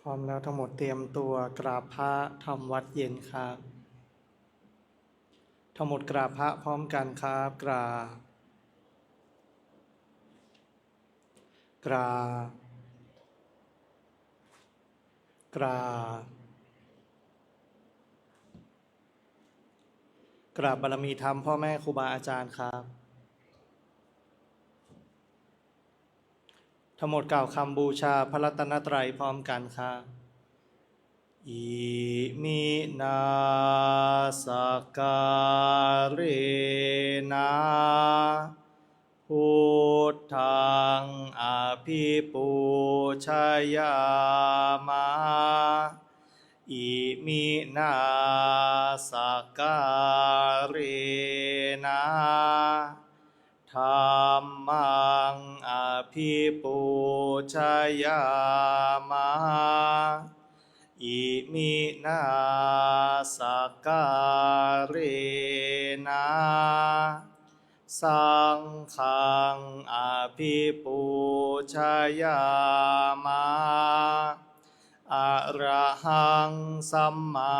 พร้อมแล้วทั้งหมดเตรียมตัวกราบพระทำวัดเย็นครับทั้งหมดกราบพระพร้อมกันครับกราบกราบกราบกราบบารมีธรรมพ่อแม่ครูบาอาจารย์ครับทั้งหมดกล่าวคำบูชาพระรัตนตรัยพร้อมกันครับอิมินาสการเนะพุทธังอภิปูชยามะอิมินาสการเนะธัมมังอภิปูชยามะอิมินาสการเนะสังฆังอภิปูชยามะอะระหังสัมมา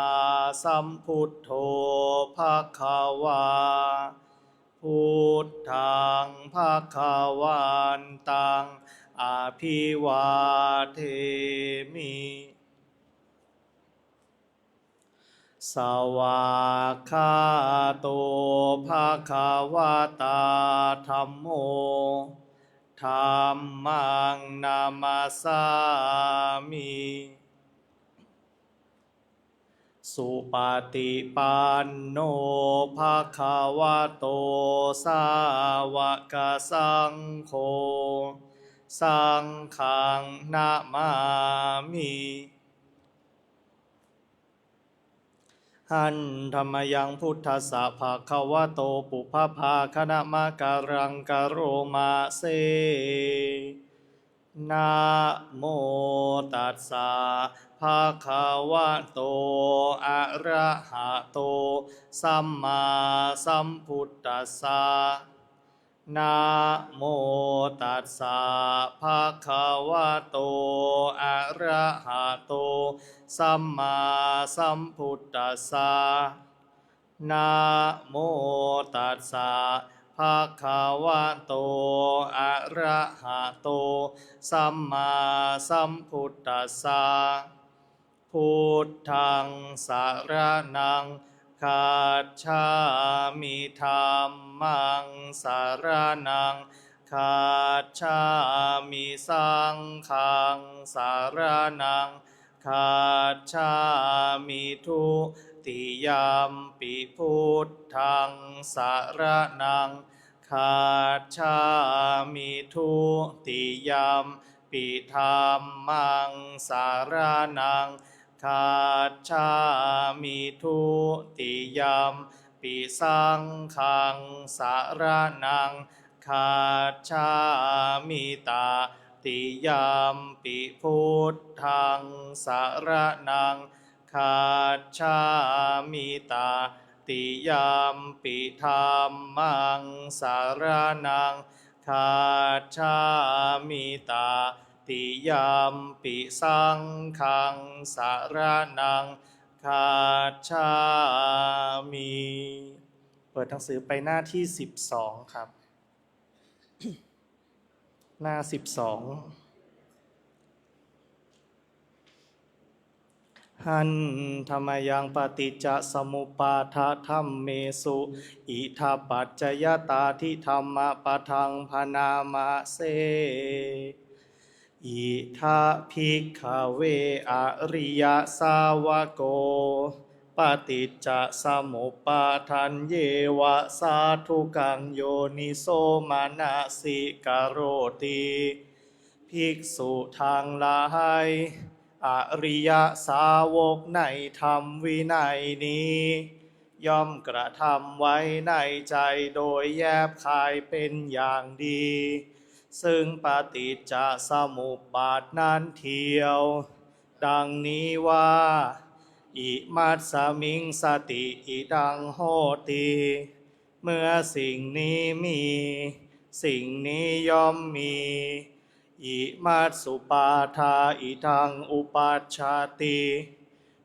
สัมพุทโธภควาพุทธังภวันตังอภิวาเทมิสวากขาโตภควตาธัมโมธัมมังนามัสสามิสุปฏิปันโนภควโตสาวกสังโฆสังฆังนะมามิหันธรรมยังพุทธัสสะภะคะวะโตปุพพาคณมะการังกโรมาเซนะโมตัสสะภะคะวะโตอะระหะโตสัมมาสัมพุทธัสสะนะโมตัสสะภะคะวะโตอะระหะโตสัมมาสัมพุทธัสสะนะโมตัสสะภะคะวะโตอะระหะโตสัมมาสัมพุทธัสสะพุทธังสรณังคัจฉามิธัมมังสรณังคัจฉามิสังฆังสรณังคัจฉามิทุติยัมปิพุทธังสรณังคัจฉามิทุติยัมปิธัมมังสรณังคัจฉามิทุติยัมปิสังฆังสรณังคัจฉามิตาติยัมปิพุทธังสรณังคัจฉามิตาติยัมปิธัมมังสรณังคัจฉามิตาติยัมปิสังฆังสรณังคัจฉามิเปิดหนังสือไปหน้าที่12ครับหน้า12หันธรรมยังปฏิจจสมุปบาทธัมเมสุอิทัปปัจจยตาทิธัมมะปะทังพนามะเสอิทัภิกขเวอริยสาวโกปฏิจจสมุปบาทันเยวะสาธุกังโยนิโสมนสิกโรติภิกษุทางหลายอริยสาวกในธรรมวินัยนี้ย่อมกระทำไว้ในใจโดยแยบคายเป็นอย่างดีซึ่งปฏิจจสมุปบาทนั้นเทียวดังนี้ว่าอิมัสสมิงสติอิดังโหติเมื่อสิ่งนี้มีสิ่งนี้ย่อมมี อิมัตสุปาทาอิทังอุปัชชาติ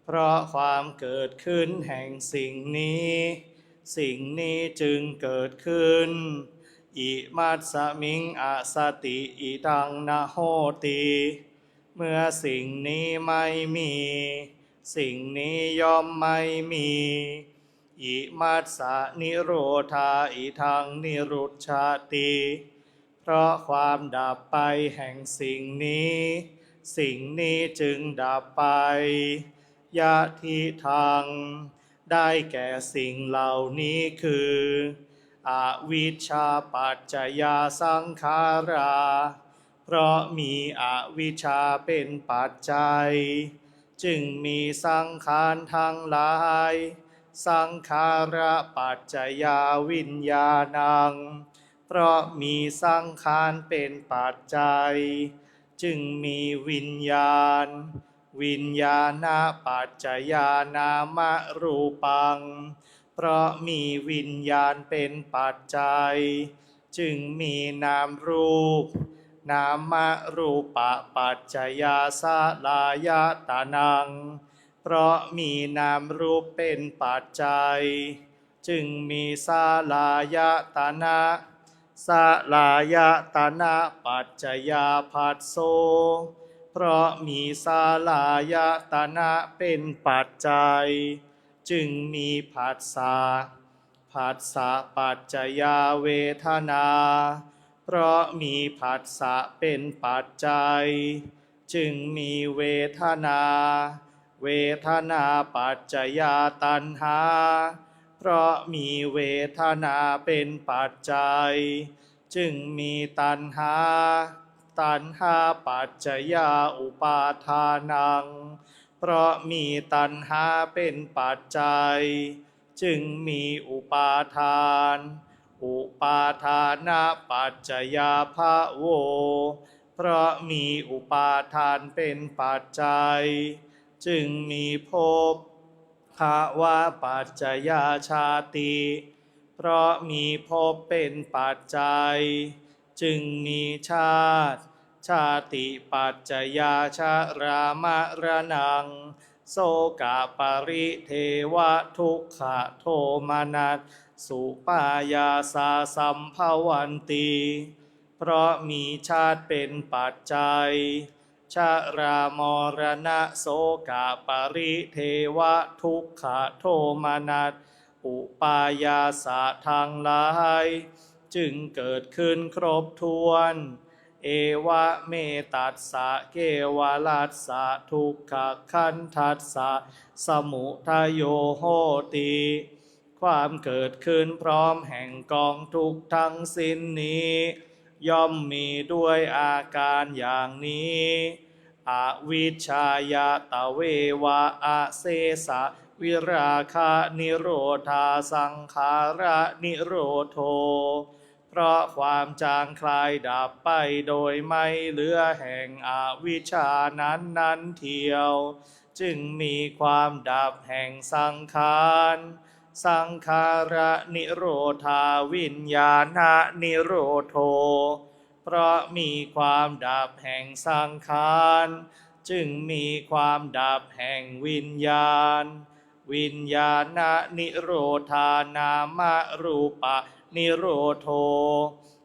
เพราะความเกิดขึ้นแห่งสิ่งนี้สิ่งนี้จึงเกิดขึ้นอิมัตสมิงอสติอิทังนะโหติเมื่อสิ่งนี้ไม่มีสิ่งนี้ย่อมไม่มีอิมัสสะนิโรธาอิทังนิรุชชาติเพราะความดับไปแห่งสิ่งนี้สิ่งนี้จึงดับไปยะทิทังได้แก่สิ่งเหล่านี้คืออวิชชาปัจจยาสังขาราเพราะมีอวิชชาเป็นปัจจัยจึงมีสังขารทั้งหลายสังขาระปัจจยาวิญญาณังเพราะมีสังขารเป็นปัจจัยจึงมีวิญญาณวิญญาณปัจจยานามรูปังเพราะมีวิญญาณเป็นปัจจัยจึงมีนามรูปนามรูปปัจจยาสลายตานังเพราะมีนามรูปเป็นปัจจัยจึงมีสลายตนะสลายตนะปัจจยาภัสโสเพราะมีสลายตนะเป็นปัจจัยจึงมีผัสสะผัสสะปัจจยาเวทนาเพราะมีผัสสะเป็นปัจจัยจึงมีเวทนาเวทนาปัจจยาตัณหาเพราะมีเวทนาเป็นปัจจัยจึงมีตัณหาตัณหาปัจจยาอุปาทานังเพราะมีตัณหาเป็นปัจจัยจึงมีอุปาทานอุปาทานะปัจจยาภโวเพราะมีอุปาทานเป็นปัจจัยจึงมีภพภาวะปัจจยาชาติเพราะมีภพเป็นปัจจัยจึงมีชาติชาติปัจจยาชรามรณังโสกปริเทวทุกขโทมนัสสุปายาสาสัมภวันติเพราะมีชาติเป็นปัจจัยชรามรณะโสกปริเทวทุกขโทมนัสอุปายาสะทางหลายจึงเกิดขึ้นครบถ้วนเอวะเมตัสสะเกวลัสสะทุกขขันธัสสะสมุทัยโยโหติความเกิดขึ้นพร้อมแห่งกองทุกข์ทั้งสิ้นนี้ย่อมมีด้วยอาการอย่างนี้อวิชชายตะเววะอะเสสะวิราคะนิโรธาสังขาระนิโรโธเพราะความจางคลายดับไปโดยไม่เหลือแห่งอวิชชานั้นเทียวจึงมีความดับแห่งสังขารสังขาระนิโรธาวิญญาณนิโรโธเพราะมีความดับแห่งสังขารจึงมีความดับแห่งวิญญาณวิญญาณนิโรธานามรูปนิโรโธ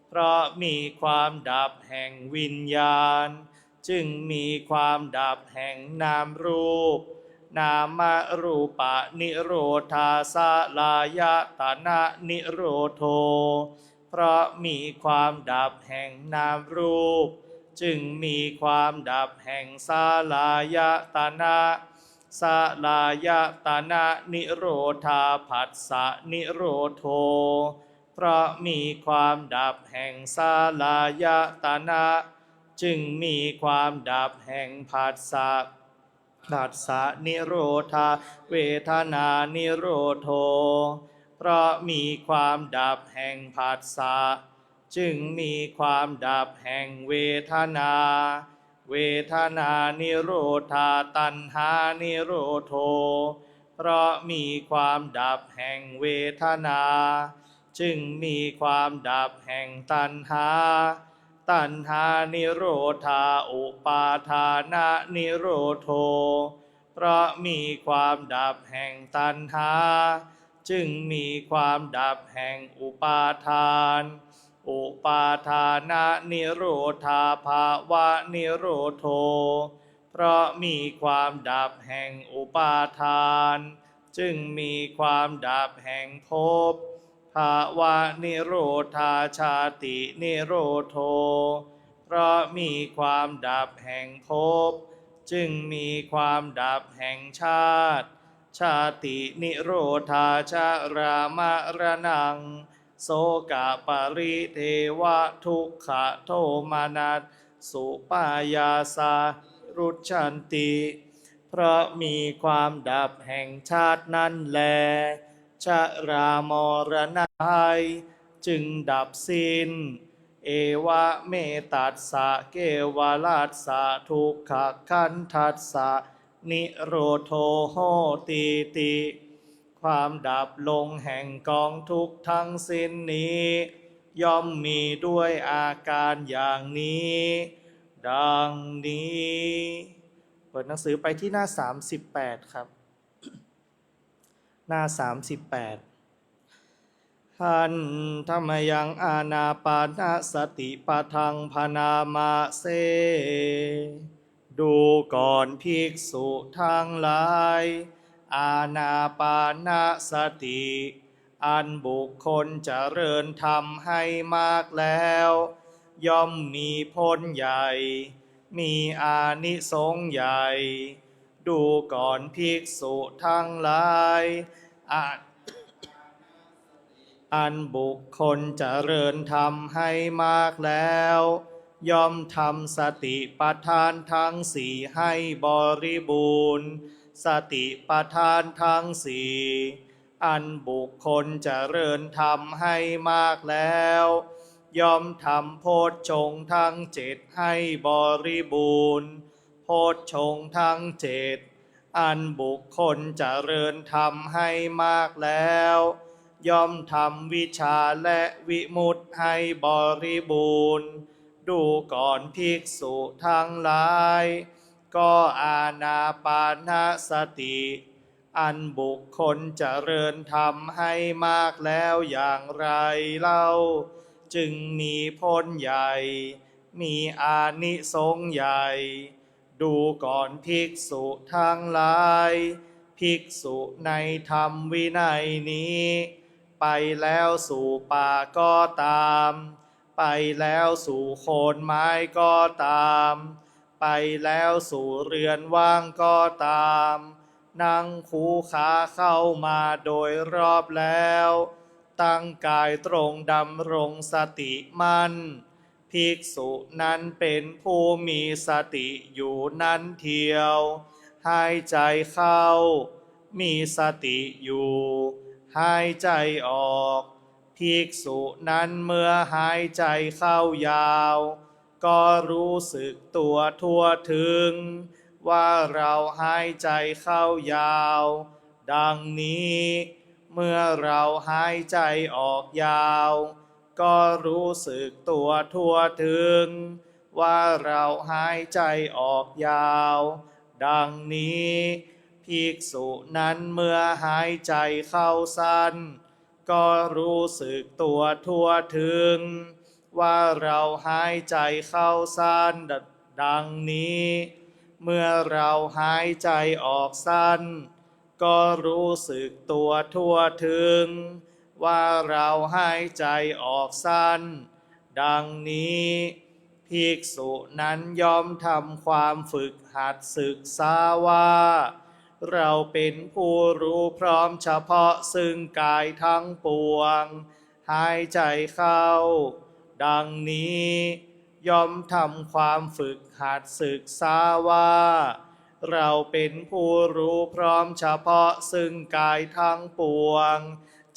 เพราะมีความดับแห่งวิญญาณจึงมีความดับแห่งนามรูปนามรูปนิโรธาสลายตนะนิโรโธเพราะมีความดับแห่งนามรูปจึงมีความดับแห่งสลายตนะสลายตนะนิโรธาผัสสะนิโรโธเพราะมีความดับแห่งสลายตนะจึงมีความดับแห่งผัสสะผัสสะนิโรธาเวทนานิโรโธเพราะมีความดับแห่งผัสสะจึงมีความดับแห่งเวทนาเวทนานิโรธาตัณหานิโรโธเพราะมีความดับแห่งเวทนาจึงมีความดับแห่งตัณหา ตัณหานิโรธาอุปาทานะนิโรโธเพราะมีความดับแห่งตัณหาจึงมีความดับแห่งอุปาทานอุปาทานะนิโรธาภาวะนิโรโธเพราะมีความดับแห่งอุปาทานจึงมีความดับแห่งภพภาวะนิโรธาชาตินิโรโธเพราะมีความดับแห่งภพจึงมีความดับแห่งชาติชาตินิโรธาชรามรณังโสกปริเทวทุกขโทมานัสสุปายาสารุชันติเพราะมีความดับแห่งชาตินั้นแลชรามรณะจึงดับสิ้นเอวะเมตัสสะเกวลัสสะทุกขคันทัสสะนิโรโธโหติติความดับลงแห่งกองทุกข์ทั้งสิ้นนี้ย่อมมีด้วยอาการอย่างนี้ดังนี้เปิดหนังสือไปที่หน้า38ครับหน้า38หันธรรมยังอานาปานสติปะทังพนามาเสดูก่อนภิกษุทั้งหลายอานาปานสติอันบุคคลเจริญทำให้มากแล้วย่อมมีผลใหญ่มีอานิสงส์ใหญ่ดูก่อนภิกษุทั้งหลายอันบุคคลเจริญทำให้มากแล้วย่อมทำสติปัฏฐานทั้งสี่ให้บริบูรณ์สติปัฏฐานทั้งสี่อันบุคคลเจริญทำให้มากแล้วย่อมทำโพชฌงค์ทั้งเจ็ดให้บริบูรณ์โพชฌงค์ทั้งเจ็ดอันบุคคลเจริญทำให้มากแล้วย่อมทำวิชาและวิมุตติให้บริบูรณ์ดูก่อนภิกษุทั้งหลายก็อานาปานสติอันบุคคลเจริญทำให้มากแล้วอย่างไรเล่าจึงมีผลใหญ่มีอานิสงส์ใหญ่ดูก่อนภิกษุทั้งหลายภิกษุในธรรมวินัยนี้ไปแล้วสู่ป่าก็ตามไปแล้วสู่โคนไม้ก็ตามไปแล้วสู่เรือนว่างก็ตามนั่งคูขาเข้ามาโดยรอบแล้วตั้งกายตรงดำรงสติมั่นภิกษุนั้นเป็นผู้มีสติอยู่นั้นเทียวหายใจเข้ามีสติอยู่หายใจออกภิกษุนั้นเมื่อหายใจเข้ายาวก็รู้สึกตัวทั่วถึงว่าเราหายใจเข้ายาวดังนี้เมื่อเราหายใจออกยาวก็รู้สึกตัวทั่วถึงว่าเราหายใจออกยาวดังนี้ภิกษุนั้นเมื่อหายใจเข้าสั้นก็รู้สึกตัวทั่วถึงว่าเราหายใจเข้าสั้นดังนี้เมื่อเราหายใจออกสั้นก็รู้สึกตัวทั่วถึงว่าเราหายใจออกสั้นดังนี้ภิกษุนั้นย่อมทำความฝึกหัดศึกษาว่าเราเป็นผู้รู้พร้อมเฉพาะซึ่งกายทั้งปวงหายใจเข้าดังนี้ย่อมทำความฝึกหัดศึกษาว่าเราเป็นผู้รู้พร้อมเฉพาะซึ่งกายทั้งปวง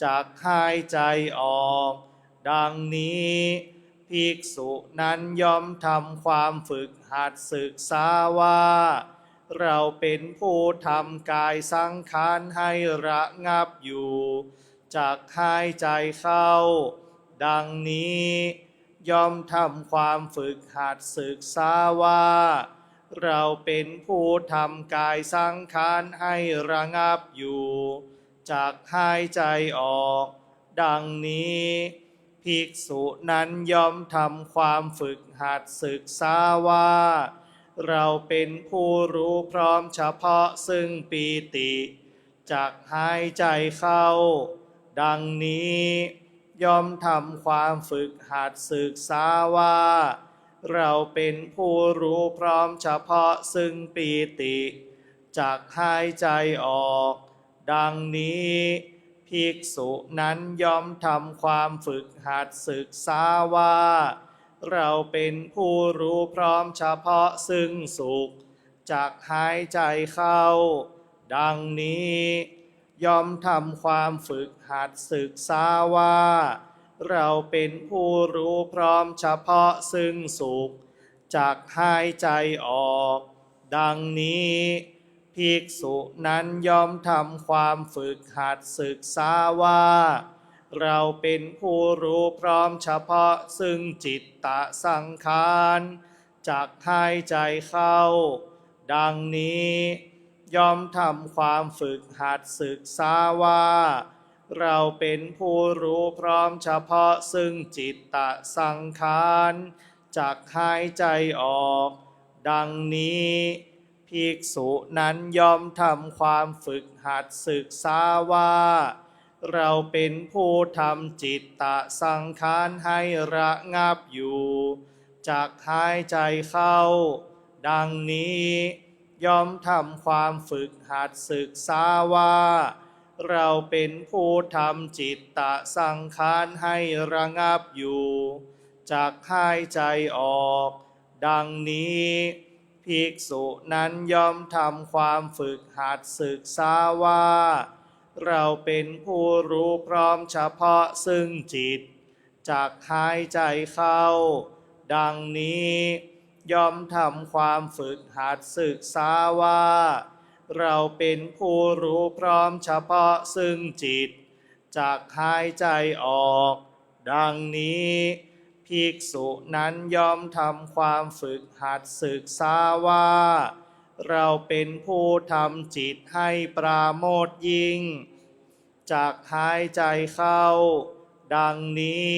จากหายใจออกดังนี้ภิกษุนั้นย่อมทำความฝึกหัดศึกษาว่าเราเป็นผู้ทำกายสังขารให้ระงับอยู่จากหายใจเข้าดังนี้ ย่อมทำความฝึกหัดศึกษาว่าเราเป็นผู้ทำกายสังขารให้ระงับอยู่จากหายใจออกดังนี้ภิกษุนั้นย่อมทำความฝึกหัดศึกษาว่าเราเป็นผู้รู้พร้อมเฉพาะซึ่งปีติจากหายใจเข้าดังนี้ย่อมทำความฝึกหัดศึกษาว่าเราเป็นผู้รู้พร้อมเฉพาะซึ่งปีติจากหายใจออกดังนี้ภิกษุนั้นย่อมทำความฝึกหัดศึกษาว่าเราเป็นผู้รู้พร้อมเฉพาะซึ่งสุขจากหายใจเข้าดังนี้ย่อมทำความฝึกหัดศึกษาว่าเราเป็นผู้รู้พร้อมเฉพาะซึ่งสุขจากหายใจออกดังนี้ภิกษุนั้นย่อมทำความฝึกหัดศึกษาว่าเราเป็นผู้รู้พร้อมเฉพาะซึ่งจิตตสังขารจากหายใจเข้าดังนี้ย่อมทำความฝึกหัดศึกษาว่าเราเป็นผู้รู้พร้อมเฉพาะซึ่งจิตตสังขารจากหายใจออกดังนี้ภิกษุนั้นย่อมทำความฝึกหัดศึกษาว่าเราเป็นผู้ทำจิตตสังขารให้ระงับอยู่จากหายใจเข้าดังนี้ย่อมทำความฝึกหัดศึกษาว่าเราเป็นผู้ทำจิตตสังขารให้ระงับอยู่จากหายใจออกดังนี้ภิกษุนั้นย่อมทำความฝึกหัดศึกษาว่าเราเป็นผู้รู้พร้อมเฉพาะซึ่งจิตจากหายใจเข้าดังนี้ย่อมทำความฝึกหัดศึกษาว่าเราเป็นผู้รู้พร้อมเฉพาะซึ่งจิตจากหายใจออกดังนี้ภิกษุนั้นย่อมทำความฝึกหัดศึกษาว่าเราเป็นผู้ทำจิตให้ปราโมทย์ยิ่งจากหายใจเข้าดังนี้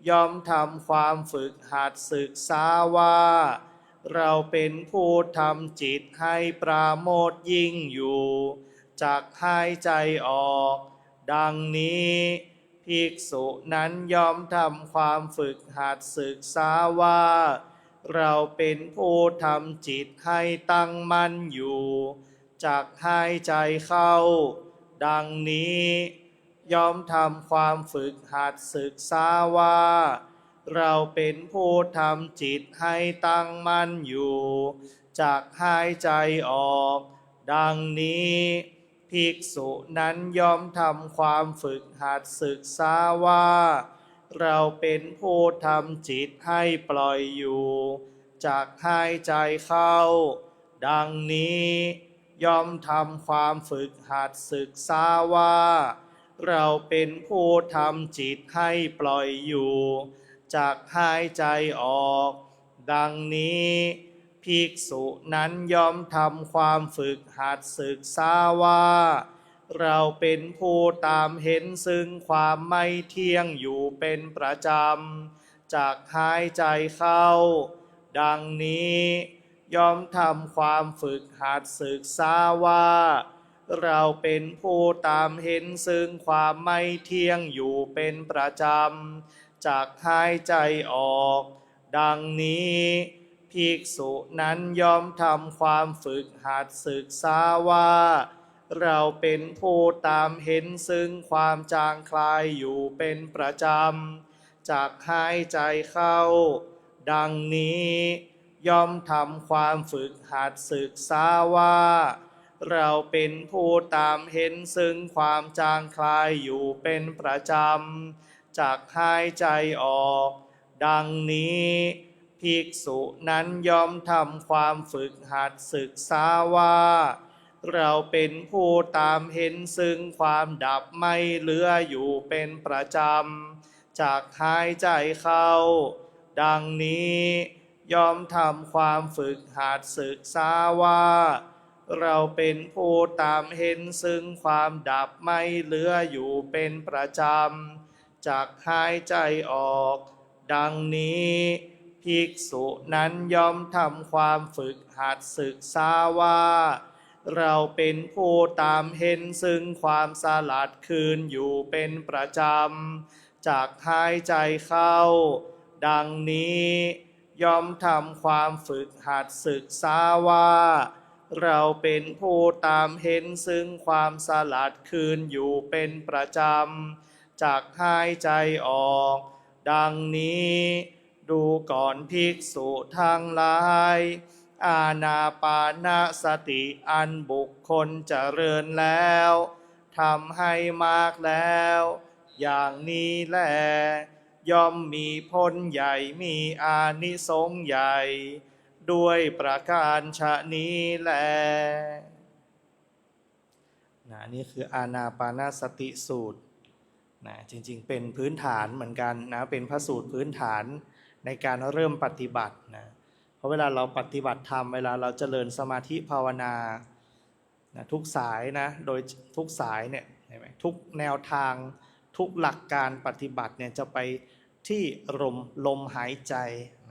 ย่อมทำความฝึกหัดศึกษาว่าเราเป็นผู้ทำจิตให้ปราโมทย์ยิ่งอยู่จากหายใจออกดังนี้ภิกษุนั้นย่อมทำความฝึกหัดศึกษาว่าเราเป็นผู้ทำจิตให้ตั้งมั่นอยู่จากหายใจเข้าดังนี้ย่อมทำความฝึกหัดศึกษาว่าเราเป็นผู้ทำจิตให้ตั้งมั่นอยู่จากหายใจออกดังนี้ภิกษุนั้นย่อมทำความฝึกหัดศึกษาว่าเราเป็นผู้ทำจิตให้ปล่อยอยู่จากหายใจเข้าดังนี้ย่อมทำความฝึกหัดศึกษาว่าเราเป็นผู้ทำจิตให้ปล่อยอยู่จากหายใจออกดังนี้ภิกษุนั้นย่อมทำความฝึกหัดศึกษาว่าเราเป็นผู้ตามเห็นซึ่งความไม่เที่ยงอยู่เป็นประจำจากหายใจเข้าดังนี้ย่อมทำความฝึกหัดศึกษาว่าเราเป็นผู้ตามเห็นซึ่งความไม่เที่ยงอยู่เป็นประจำจากหายใจออกดังนี้ภิกษุนั้นย่อมทำความฝึกหัดศึกษาว่าเราเป็นผู้ตามเห็นซึ่งความจางคลายอยู่เป็นประจำจากหายใจเข้าดังนี้ย่อมทำความฝึกหัดศึกษาว่าเราเป็นผู้ตามเห็นซึ่งความจางคลายอยู่เป็นประจำจากหายใจออกดังนี้ภิกษุนั้นย่อมทำความฝึกหัดศึกษาว่าเราเป็นผู้ตามเห็นซึ่งความดับไม่เหลืออยู่เป็นประจำจากหายใจเข้า ดังนี้ย่อมทำความฝึกหัดศึกษาว่าเราเป็นผู้ตามเห็นซึ่งความดับไม่เหลืออยู่เป็นประจำจากหายใจออกดังนี้ภิกษุนั้นย่อมทำความฝึกหัดศึกษาว่าเราเป็นผู้ตามเห็นซึ่งความสลัดคืนอยู่เป็นประจำจากหายใจเข้าดังนี้ย่อมทำความฝึกหัดศึกษาว่าเราเป็นผู้ตามเห็นซึ่งความสลัดคืนอยู่เป็นประจำจากหายใจออกดังนี้ดูก่อนภิกษุทั้งหลายอานาปานสติอันบุคคลเจริญแล้วทำให้มากแล้วอย่างนี้แลย่อมมีผลใหญ่มีอานิสงส์ใหญ่ด้วยประการฉะนี้แลนี่คืออานาปานสติสูตรจริงๆเป็นพื้นฐานเหมือนกันนะเป็นพระสูตรพื้นฐานในการเริ่มปฏิบัตินะเพราะเวลาเราปฏิบัติธรรมเวลาเราเจริญสมาธิภาวนาทุกสายนะโดยทุกสายเนี่ยเห็นไหมทุกแนวทางทุกหลักการปฏิบัติเนี่ยจะไปที่ลมหายใจ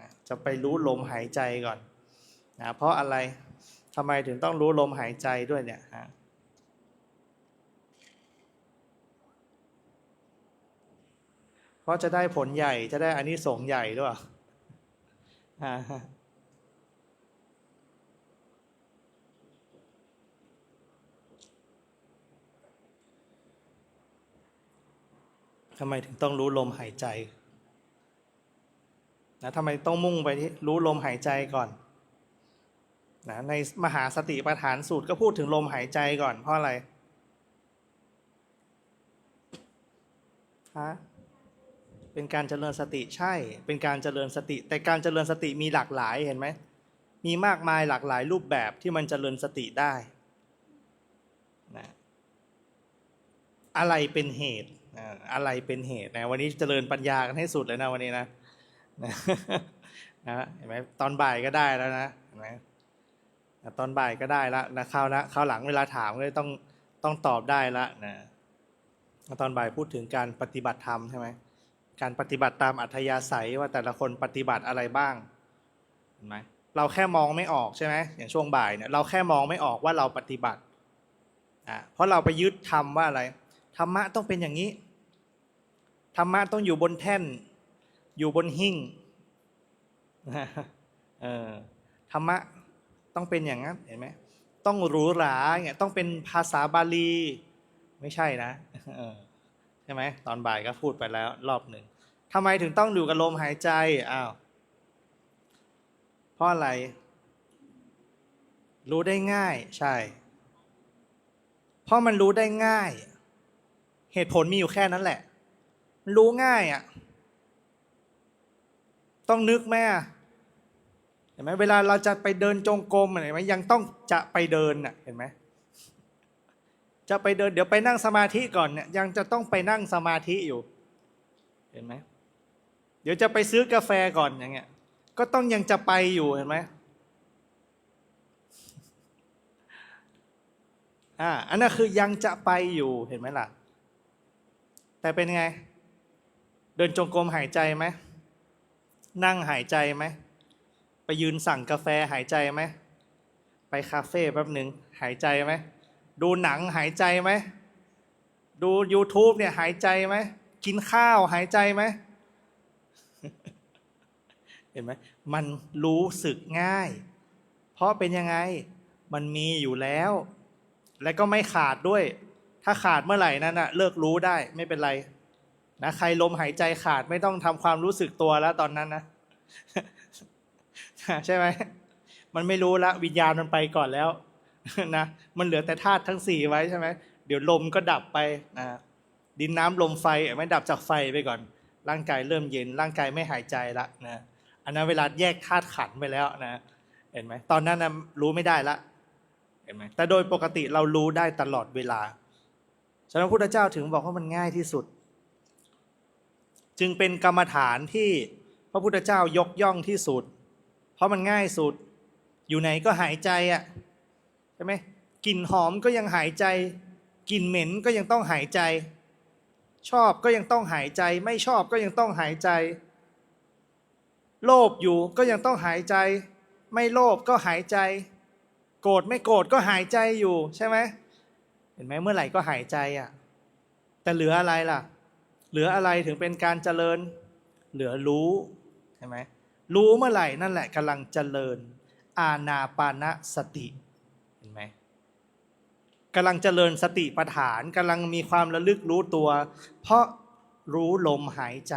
นะจะไปรู้ลมหายใจก่อนนะเพราะอะไรทำไมถึงต้องรู้ลมหายใจด้วยเนี่ยเพราะจะได้ผลใหญ่จะได้อานิสงส์ใหญ่ด้วยทำไมถึงต้องรู้ลมหายใจนะทำไมต้องมุ่งไปที่รู้ลมหายใจก่อนนะในมหาสติปัฏฐานสูตรก็พูดถึงลมหายใจก่อนเพราะอะไรเป็นการเจริญสติใช่เป็นการเจริญสติแต่การเจริญสติมีหลากหลายเห็นไหมมีมากมายหลากหลายรูปแบบที่มันเจริญสติได้นะอะไรเป็นเหตุอะไรเป็นเหตุนะวันนี้เจริญปัญญากันให้สุดเลยนะวันนี้นะเห็นไหมตอนบ่ายก็ได้แล้วนะเห็นไหมตอนบ่ายก็ได้แล้วนะคราวหลังเวลาถามก็ต้องตอบได้ละนะตอนบ่ายพูดถึงการปฏิบัติธรรมใช่ไหมการปฏิบัติตามอัธยาศัยว่าแต่ละคนปฏิบัติอะไรบ้างเห็นไหมเราแค่มองไม่ออกใช่ไหมอย่างช่วงบ่ายเนี่ยเราแค่มองไม่ออกว่าเราปฏิบัติเพราะเราไปยึดธรรมว่าอะไรธรรมะต้องเป็นอย่างนี้ธรรมะต้องอยู่บนแท่นอยู่บนหิ้งธรรมะต้องเป็นอย่างนั้นเห็นไหมต้องหรูหราเนี่ยต้องเป็นภาษาบาลีไม่ใช่นะใช่ไหมตอนบ่ายก็พูดไปแล้วรอบหนึ่งทำไมถึงต้องอยู่กับลมหายใจเพราะอะไรรู้ได้ง่ายใช่เพราะมันรู้ได้ง่ายเหตุผลมีอยู่แค่นั้นแหละรู้ง่ายต้องนึกไหมเห็นไหมเวลาเราจะไปเดินจงกรมเห็นไหมยังต้องจะไปเดินเห็นไหมจะไปเดินเดี๋ยวไปนั่งสมาธิก่อนเนี่ยยังจะต้องไปนั่งสมาธิอยู่เห็นไหมเดี๋ยวจะไปซื้อกาแฟก่อนอย่างเงี้ยก็ต้องยังจะไปอยู่เห็นไหมอันนั้นคือยังจะไปอยู่เห็นไหมล่ะแต่เป็นไงเดินจงกรมหายใจไหมนั่งหายใจไหมไปยืนสั่งกาแฟหายใจไหมไปคาเฟ่แป๊บหนึ่งหายใจไหมดูหนังหายใจไหมดู YouTube เนี่ยหายใจไหมกินข้าวหายใจไหมเห็นไหมมันรู้สึกง่ายเพราะเป็นยังไงมันมีอยู่แล้วและก็ไม่ขาดด้วยถ้าขาดเมื่อไหร่นั้นเลิกรู้ได้ไม่เป็นไรนะใครลมหายใจขาดไม่ต้องทำความรู้สึกตัวแล้วตอนนั้นนะใช่ไหมมันไม่รู้ละวิญญาณมันไปก่อนแล้วนะมันเหลือแต่ธาตุทั้งสี่ไว้ใช่ไหมเดี๋ยวลมก็ดับไปนะดินน้ำลมไฟไม่ดับจากไฟไปก่อนร่างกายเริ่มเย็นร่างกายไม่หายใจละนะอันนั้นเวลาแยกธาตุขันธ์ไปแล้วนะเห็นไหมตอนนั้นนะรู้ไม่ได้ละเห็นไหมแต่โดยปกติเรารู้ได้ตลอดเวลาฉะนั้นพระพุทธเจ้าถึงบอกว่ามันง่ายที่สุดจึงเป็นกรรมฐานที่ พระพุทธเจ้ายกย่องที่สุดเพราะมันง่ายสุดอยู่ไหนก็หายใจอ่ะใช่ไหมกลิ่นหอมก็ยังหายใจกลิ่นเหม็นก็ยังต้องหายใจชอบก็ยังต้องหายใจไม่ชอบก็ยังต้องหายใจโลภอยู่ก็ยังต้องหายใจไม่โลภก็หายใจโกรธไม่โกรธก็หายใจอยู่ใช่ไหมเห็นไหมเมื่อไหร่ก็หายใจอ่ะแต่เหลืออะไรล่ะเหลืออะไรถึงเป็นการเจริญเหลือรู้ใช่ไหมรู้เมื่อไหร่นั่นแหละกำลังเจริญอานาปานสติเห็นไหมกำลังเจริญสติปัฏฐานกำลังมีความระลึกรู้ตัวเพราะรู้ลมหายใจ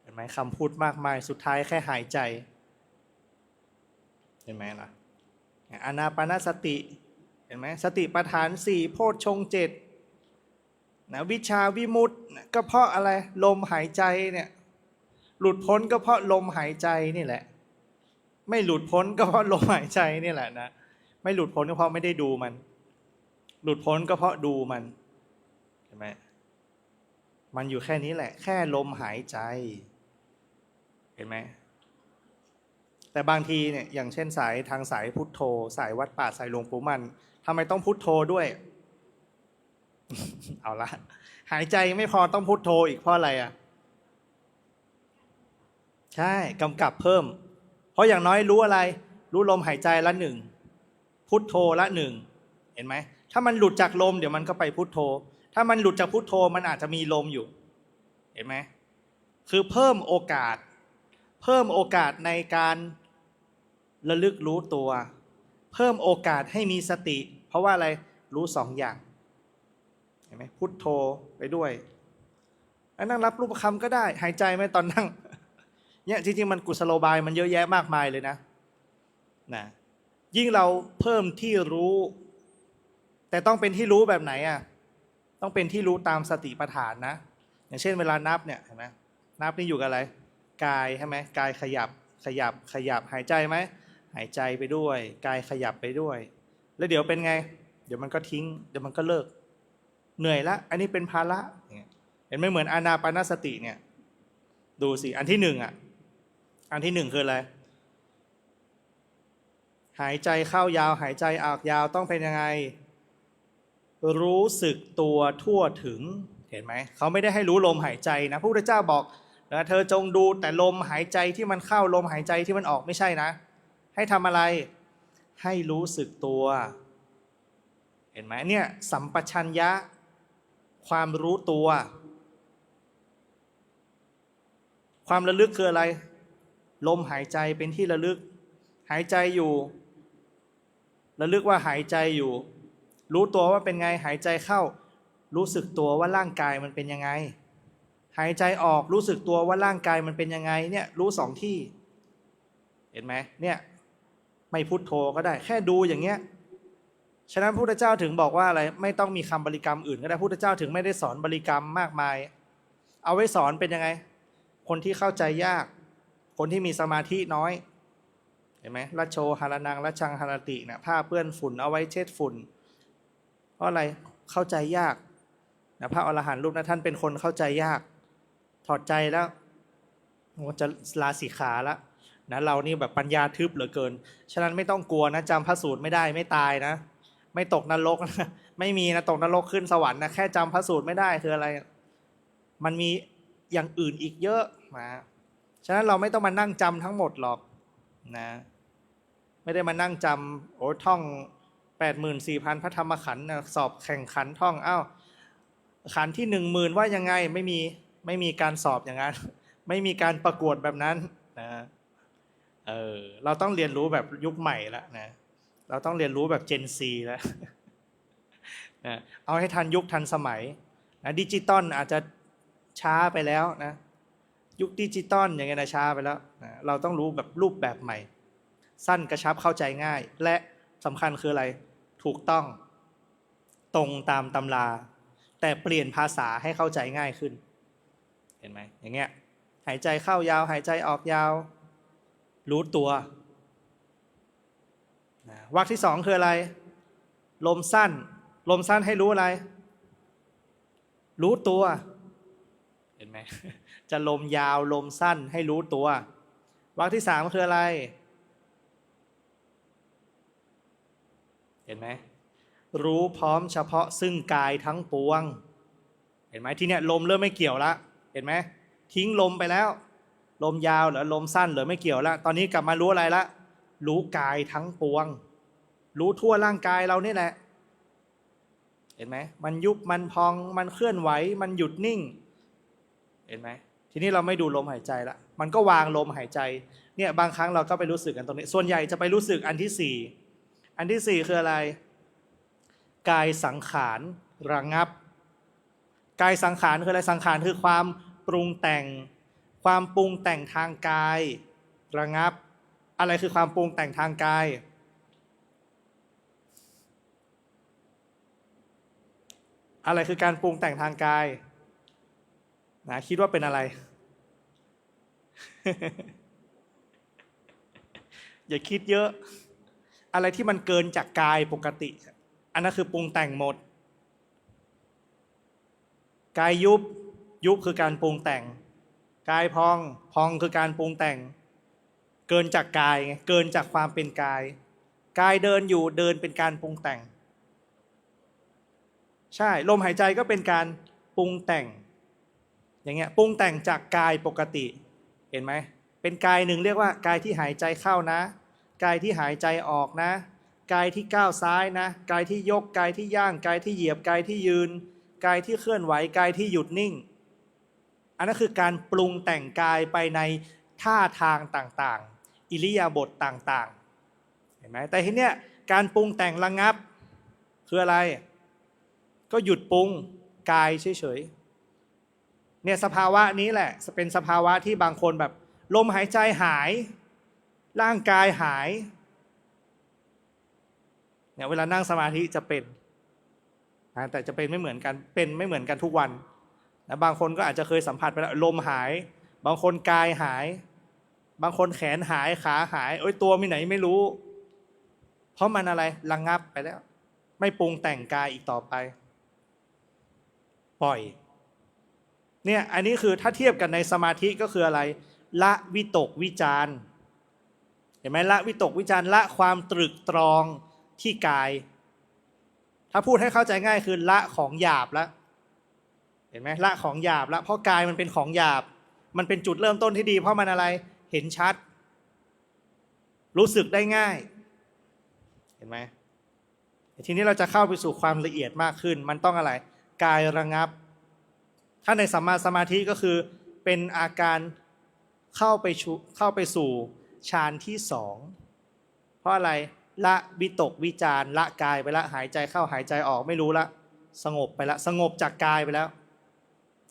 เห็นไหมคำพูดมากมายสุดท้ายแค่หายใจเห็นไหมล่ะอานาปานสติเห็นไหมสติปัฏฐาน4โพชฌงค์7นะวิชาวิมุตติก็เพราะอะไรลมหายใจเนี่ยหลุดพ้นก็เพราะลมหายใจนี่แหละไม่หลุดพ้นก็เพราะลมหายใจนี่แหละนะไม่หลุดพ้นก็เพราะไม่ได้ดูมันหลุดพ้นก็เพราะดูมันเห็นไหมมันอยู่แค่นี้แหละแค่ลมหายใจเห็นไหมแต่บางทีเนี่ยอย่างเช่นสายทางสายพุทโธสายวัดป่าสายหลวงปู่มั่นทำไมต้องพุทโธด้วย เอาละหายใจไม่พอต้องพุทโธอีกเพราะอะไรอ่ะใช่กำกับเพิ่มเพราะอย่างน้อยรู้อะไรรู้ลมหายใจละหนึ่งพุทโธละหนึ่งเห็นไหมถ้ามันหลุดจากลมเดี๋ยวมันก็ไปพุทโธถ้ามันหลุดจากพุทโธมันอาจจะมีลมอยู่เห็นไหมคือเพิ่มโอกาสในการระลึกรู้ตัวเพิ่มโอกาสให้มีสติเพราะว่าอะไรรู้สองอย่างเห็นไหมพุทโธไปด้วยนั่งรับรูปคำก็ได้หายใจไหมตอนนั่งเนี่ยจริงๆมันกุศโลบายมันเยอะแยะมากมายเลยนะยิ่งเราเพิ่มที่รู้แต่ต้องเป็นที่รู้แบบไหนอ่ะต้องเป็นที่รู้ตามสติปัฏฐานนะอย่างเช่นเวลานับเนี่ยเห็นไหมนับนี่อยู่กับอะไรกายใช่ไหมกายขยับหายใจไหมหายใจไปด้วยกายขยับไปด้วยแล้วเดี๋ยวเป็นไงเดี๋ยวมันก็ทิ้งเดี๋ยวมันก็เลิกเหนื่อยละอันนี้เป็นภาระเห็นไหมเหมือนอานาปานสติเนี่ยดูสิอันที่หนึ่งคืออะไรหายใจเข้ายาวหายใจออกยาวต้องเป็นยังไงรู้สึกตัวทั่วถึงเห็นไหมเขาไม่ได้ให้รู้ลมหายใจนะพระพุทธเจ้าบอกนะเธอจงดูแต่ลมหายใจที่มันเข้าลมหายใจที่มันออกไม่ใช่นะให้ทำอะไรให้รู้สึกตัวเห็นไหมเนี่ยสัมปชัญญะความรู้ตัวความระลึกคืออะไรลมหายใจเป็นที่ระลึกหายใจอยู่ระลึกว่าหายใจอยู่รู้ตัวว่าเป็นไงหายใจเข้ารู้สึกตัวว่าร่างกายมันเป็นยังไงหายใจออกรู้สึกตัวว่าร่างกายมันเป็นยังไงเนี่ยรู้สองที่เห็นไหมเนี่ยไม่พุทโธก็ได้แค่ดูอย่างเงี้ยฉะนั้นพระพุทธเจ้าถึงบอกว่าอะไรไม่ต้องมีคำบริกรรมอื่นก็ได้พระพุทธเจ้าถึงไม่ได้สอนบริกรรมมากมายเอาไว้สอนเป็นยังไงคนที่เข้าใจยากคนที่มีสมาธิน้อยเห็นไหมรัชโชหารนังรัชชังหารตินะผ้าเปื้อนฝุ่นเอาไว้เช็ดฝุ่นเพราะอะไรเข้าใจยากนะพระอรหันต์รูปนั้นท่านเป็นคนเข้าใจยากถอดใจแล้วจะลาสิกขาแล้วนะเรานี่แบบปัญญาทึบเหลือเกินฉะนั้นไม่ต้องกลัวนะจำพระสูตรไม่ได้ไม่ตายนะไม่ตกนรกนะไม่มีนะตกนรกขึ้นสวรรค์นะแค่จำพระสูตรไม่ได้คืออะไรมันมีอย่างอื่นอีกเยอะนะฉะนั้นเราไม่ต้องมานั่งจำทั้งหมดหรอกนะไม่ได้มานั่งจำโอ้ท่อง84,000 พระธรรมขันธ์สอบแข่งขันท่องอ้าวขันธ์ที่10,000ว่ายังไงไม่มีการสอบอย่างนั้นไม่มีการประกวดแบบนั้นนะเราต้องเรียนรู้แบบยุคใหม่แล้วนะเราต้องเรียนรู้แบบเจนซีแล้วนะเอาให้ทันยุคทันสมัยนะดิจิตอลอาจจะช้าไปแล้วนะยุคดิจิตอลอย่างเงี้ยนะช้าไปแล้วนะเราต้องรู้แบบรูปแบบใหม่สั้นกระชับเข้าใจง่ายและสำคัญคืออะไรถูกต้องตรงตามตำราแต่เปลี่ยนภาษาให้เข้าใจง่ายขึ้นเห็นไหมอย่างเงี้ยหายใจเข้ายาวหายใจออกยาวรู้ตัววรรคที่สองคืออะไรลมสั้นให้รู้อะไรรู้ตัวเห็นไหม จะลมยาวลมสั้นให้รู้ตัววรรคที่สามคืออะไรเห็นไหมรู้พร้อมเฉพาะซึ่งกายทั้งปวงเห็นไหมที่เนี้ยลมเริ่มไม่เกี่ยวละเห็นไหมทิ้งลมไปแล้วลมยาวหรือลมสั้นหรือไม่เกี่ยวแล้วตอนนี้กลับมารู้อะไรละรู้กายทั้งปวงรู้ทั่วร่างกายเรานี่แหละเห็นไหมมันยุบมันพองมันเคลื่อนไหวมันหยุดนิ่งเห็นไหมทีนี้เราไม่ดูลมหายใจละมันก็วางลมหายใจเนี่ยบางครั้งเราก็ไปรู้สึกกันตรงนี้ส่วนใหญ่จะไปรู้สึกอันที่สี่คืออะไรกายสังขารระงับกายสังขารคืออะไรสังขารคือความปรุงแต่งทางกายระงับอะไรคือความปรุงแต่งทางกายอะไรคือการปรุงแต่งทางกายนะคิดว่าเป็นอะไร อย่าคิดเยอะอะไรที่มันเกินจากกายปกติอันนั้นคือปรุงแต่งหมดกายยุบคือการปรุงแต่งกายพองคือการปรุงแต่งเกินจากกายไงเกินจากความเป็นกายเดินอยู่เดินเป็นการปรุงแต่งใช่ลมหายใจก็เป็นการปรุงแต่งอย่างเงี้ยปรุงแต่งจากกายปกติเห็นไหมเป็นกายหนึ่งเรียกว่ากายที่หายใจเข้านะกายที่หายใจออกนะกายที่ก้าวซ้ายนะกายที่ยกกายที่ย่างกายที่เหยียบกายที่ยืนกายที่เคลื่อนไหวกายที่หยุดนิ่งอันนั้นคือการปรุงแต่งกายไปในท่าทางต่างๆอิริยาบถต่างๆเห็นไหมแต่ทีเนี้ยการปรุงแต่งระงับคืออะไรก็หยุดปรุงกายเฉยๆเนี่ยสภาวะนี้แหละเป็นสภาวะที่บางคนแบบลมหายใจหายร่างกายหายเนี่ยเวลานั่งสมาธิจะเป็นแต่จะเป็นไม่เหมือนกันทุกวันนะบางคนก็อาจจะเคยสัมผัสไปแล้วลมหายบางคนกายหายบางคนแขนหายขาหายตัวมีไหนไม่รู้เพราะมันอะไรระงับไปแล้วไม่ปรุงแต่งกายอีกต่อไปปล่อยเนี่ยอันนี้คือถ้าเทียบกันในสมาธิก็คืออะไรละวิตกวิจารเห็นไหมละวิตกวิจารละความตรึกตรองที่กายถ้าพูดให้เข้าใจง่ายคือละของหยาบแล้วเห็นไหมละของหยาบแล้วเพราะกายมันเป็นของหยาบมันเป็นจุดเริ่มต้นที่ดีเพราะมันอะไรเห็นชัดรู้สึกได้ง่ายเห็นไหมทีนี้เราจะเข้าไปสู่ความละเอียดมากขึ้นมันต้องอะไรกายระงับถ้าในสัมมาสมาธิก็คือเป็นอาการเข้าไปสู่ฌานที่สองเพราะอะไรละวิตกวิจารละกายไปละหายใจเข้าหายใจออกไม่รู้ละสงบไปละสงบจากกายไปแล้ว